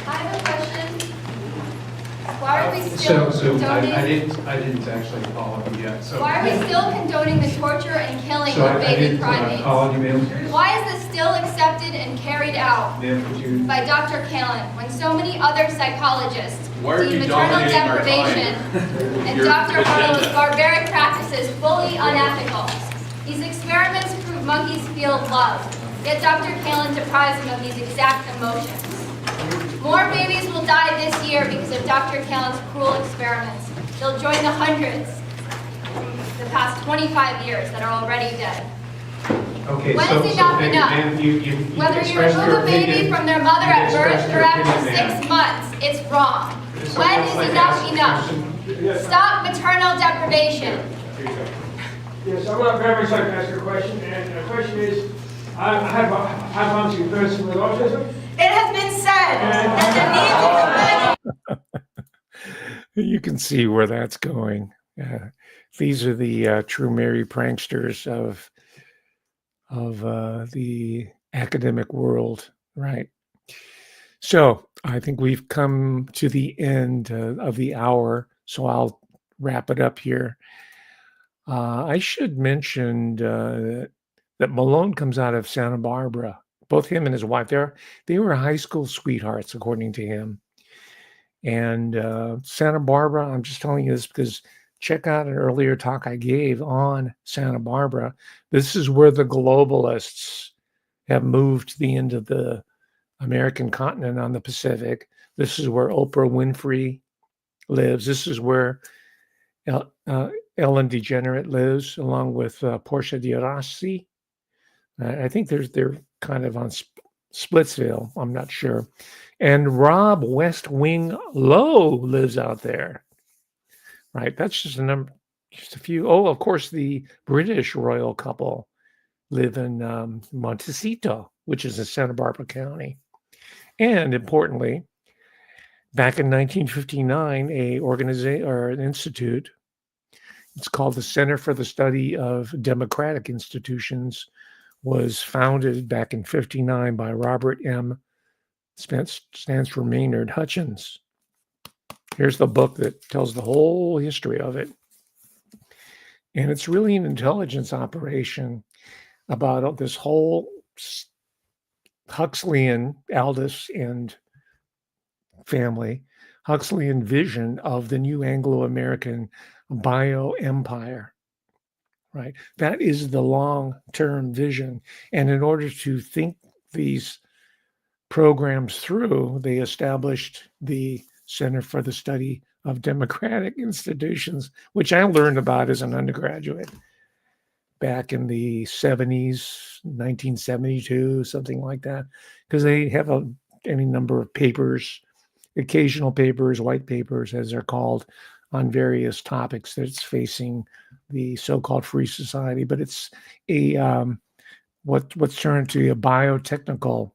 I have a question. Why are we still condoning? I didn't actually follow you yet. So why are we still condoning the torture and killing of baby primates? Why is this still accepted and carried out by Dr. Kalin when so many other psychologists deem maternal deprivation and Dr. Harlow's barbaric practices fully unethical? These experiments prove monkeys feel love, yet Dr. Kalin deprives them of these exact emotions. More babies will die this year because of Dr. Kalin's cruel experiments. They'll join the hundreds from the past 25 years that are already dead. Okay, when is enough enough? Whether you remove a baby from their mother at birth or after 6 months, it's wrong. When is enough enough? Stop maternal deprivation. Yes, I'm very much like to ask a question, and the question is, I have obviously a person with autism. It has been said that the needs of humanity. You can see where that's going. These are the true merry pranksters of the academic world, right? So I think we've come to the end of the hour, so I'll wrap it up here. I should mention that Malone comes out of Santa Barbara. Both him and his wife, they were high school sweethearts, according to him. And Santa Barbara, I'm just telling you this because check out an earlier talk I gave on Santa Barbara. This is where the globalists have moved to the end of the American continent on the Pacific. This is where Oprah Winfrey lives. This is where Ellen DeGeneres lives, along with Portia de Rossi. I think they're kind of on Splitsville. I'm not sure. And Rob West Wing Lowe lives out there. Right. That's just a few. Oh, of course, the British royal couple live in Montecito, which is in Santa Barbara County. And importantly, back in 1959, an institute, it's called the Center for the Study of Democratic Institutions, was founded back in 59 by Robert M. stands for Maynard Hutchins. Here's the book that tells the whole history of it. And it's really an intelligence operation about this whole Huxleyan, Aldous and family, Huxleyan vision of the new Anglo-American bio-empire. Right? That is the long-term vision. And in order to think these programs through, they established the Center for the Study of democratic institutions, which I learned about as an undergraduate back in the 70s, 1972, something like that, because they have any number of papers, occasional papers, white papers, as they're called, on various topics that's facing the so-called free society. But it's what's turned to a biotechnical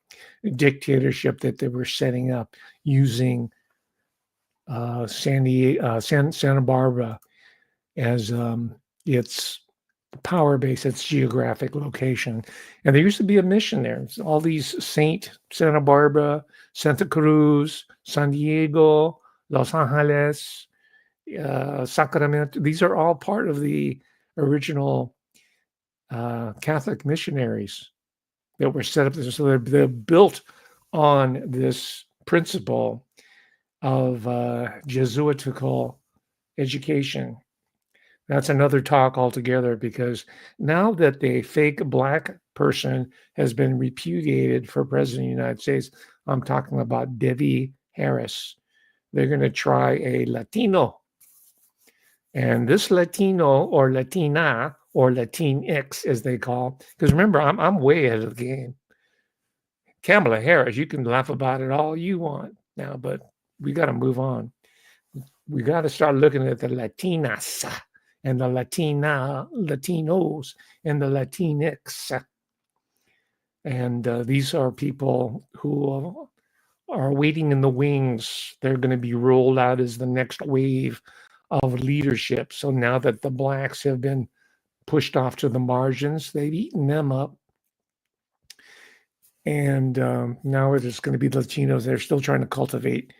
dictatorship that they were setting up using Santa Barbara as its power base, its geographic location. And there used to be a mission there. All these Santa Barbara, Santa Cruz, San Diego, Los Angeles, Sacramento. These are all part of the original Catholic missionaries that were set up there. So they're built on this principle of Jesuitical education. That's another talk altogether, because now that the fake black person has been repudiated for president of the United States, I'm talking about Debbie Harris. They're going to try a Latino. And this Latino or Latina or Latinx, as they call, because remember, I'm way ahead of the game. Kamala Harris, you can laugh about it all you want now, but we got to move on. We got to start looking at the Latinas and the Latinos and the Latinx. And these are people who are waiting in the wings. They're going to be rolled out as the next wave of leadership. So now that the blacks have been pushed off to the margins, they've eaten them up. And now it is going to be the Latinos. They're still trying to cultivate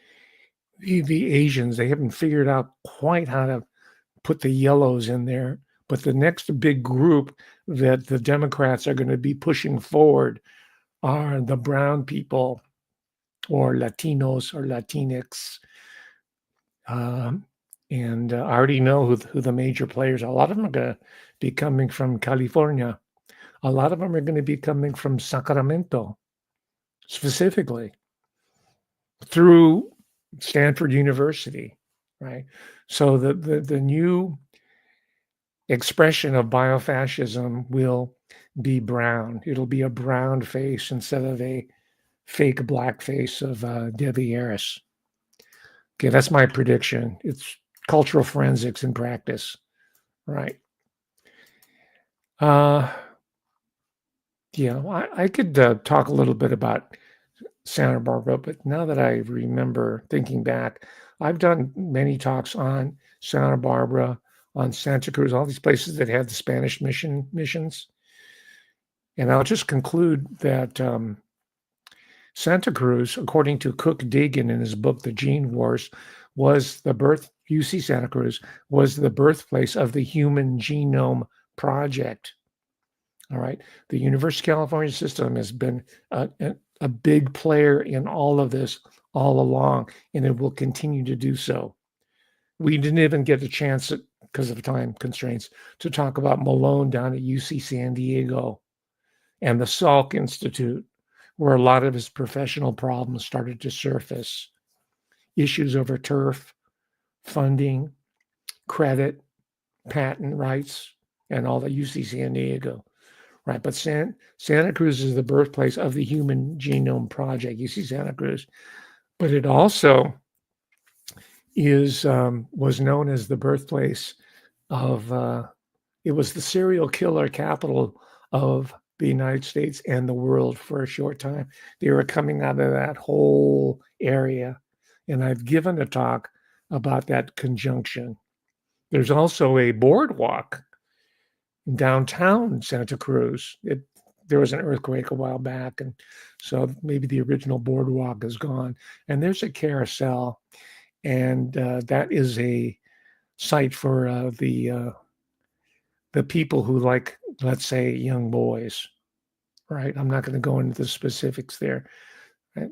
the Asians. They haven't figured out quite how to put the yellows in there. But the next big group that the Democrats are going to be pushing forward are the brown people, or Latinos or Latinx. And I already know who the major players are. A lot of them are going to be coming from California. A lot of them are going to be coming from Sacramento, specifically, through Stanford University, right? So the new expression of biofascism will be brown. It'll be a brown face instead of a fake black face of Debbie Harris. Okay, that's my prediction. It's cultural forensics in practice, right? Yeah, I could talk a little bit about Santa Barbara, but now that I remember thinking back, I've done many talks on Santa Barbara, on Santa Cruz, all these places that had the Spanish missions. And I'll just conclude that Santa Cruz, according to Cook Dagan in his book, The Gene Wars, UC Santa Cruz was the birthplace of the Human Genome Project. All right. The University of California system has been a big player in all of this all along, and it will continue to do so. We didn't even get a chance, because of time constraints, to talk about Malone down at UC San Diego and the Salk Institute, where a lot of his professional problems started to surface. Issues over turf, funding, credit, patent rights, and all that. UC San Diego. Right, but Santa Cruz is the birthplace of the Human Genome Project, UC Santa Cruz. But it also was known as the birthplace of, it was the serial killer capital of the United States and the world for a short time. They were coming out of that whole area. And I've given a talk about that conjunction. There's also a boardwalk downtown Santa Cruz. There was an earthquake a while back, and so maybe the original boardwalk is gone. And there's a carousel, and that is a site for the people who like, let's say, young boys. Right? I'm not going to go into the specifics there. Right?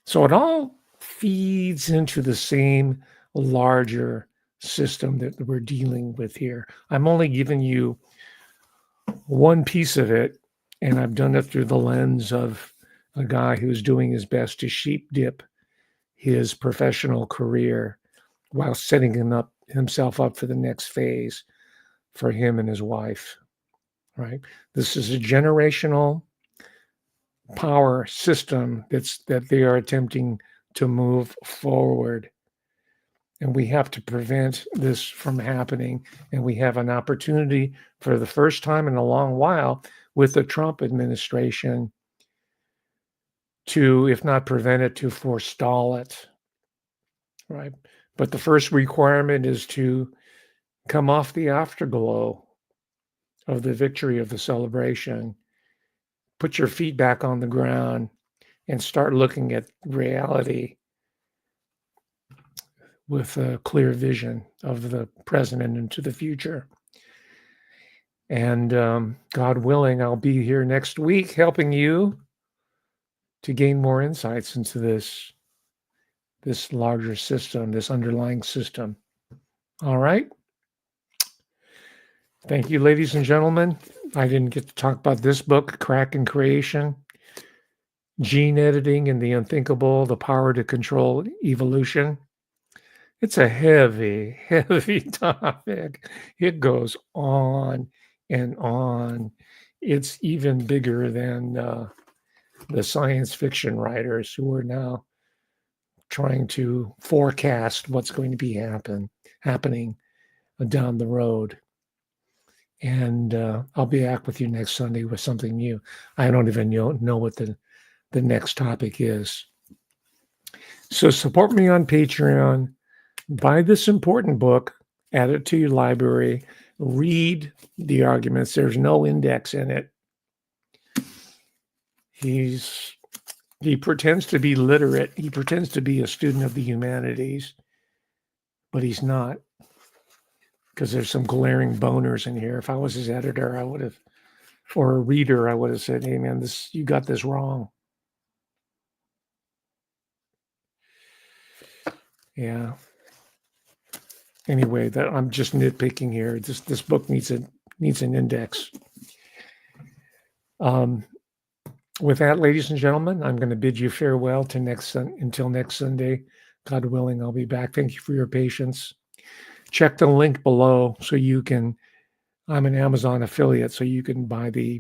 So it all feeds into the same larger system that we're dealing with here. I'm only giving you one piece of it, and I've done it through the lens of a guy who's doing his best to sheep dip his professional career while setting himself up for the next phase for him and his wife, right? This is a generational power system that they are attempting to move forward. And we have to prevent this from happening. And we have an opportunity for the first time in a long while with the Trump administration to, if not prevent it, to forestall it, right? But the first requirement is to come off the afterglow of the victory of the celebration, put your feet back on the ground, and start looking at reality with a clear vision of the present and into the future. And God willing, I'll be here next week helping you to gain more insights into this larger system, this underlying system. All right. Thank you, ladies and gentlemen. I didn't get to talk about this book, Crack and Creation, Gene Editing and the Unthinkable, The Power to Control Evolution. It's a heavy, heavy topic. It goes on and on. It's even bigger than the science fiction writers who are now trying to forecast what's going to be happening down the road. And I'll be back with you next Sunday with something new. I don't even know what the next topic is. So support me on Patreon. Buy this important book, add it to your library, read the arguments. There's no index in it. He pretends to be literate. He pretends to be a student of the humanities, but he's not, because there's some glaring boners in here. If I was his editor, I would have, or a reader, I would have said, hey man, you got this wrong. Yeah. Anyway, that I'm just nitpicking here. This book needs an index. With that, ladies and gentlemen, I'm going to bid you farewell until next Sunday. God willing, I'll be back. Thank you for your patience. Check the link below so you can. I'm an Amazon affiliate, so you can buy the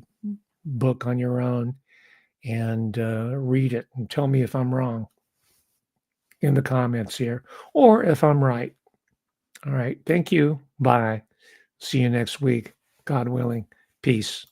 book on your own and read it and tell me if I'm wrong in the comments here, or if I'm right. All right. Thank you. Bye. See you next week. God willing. Peace.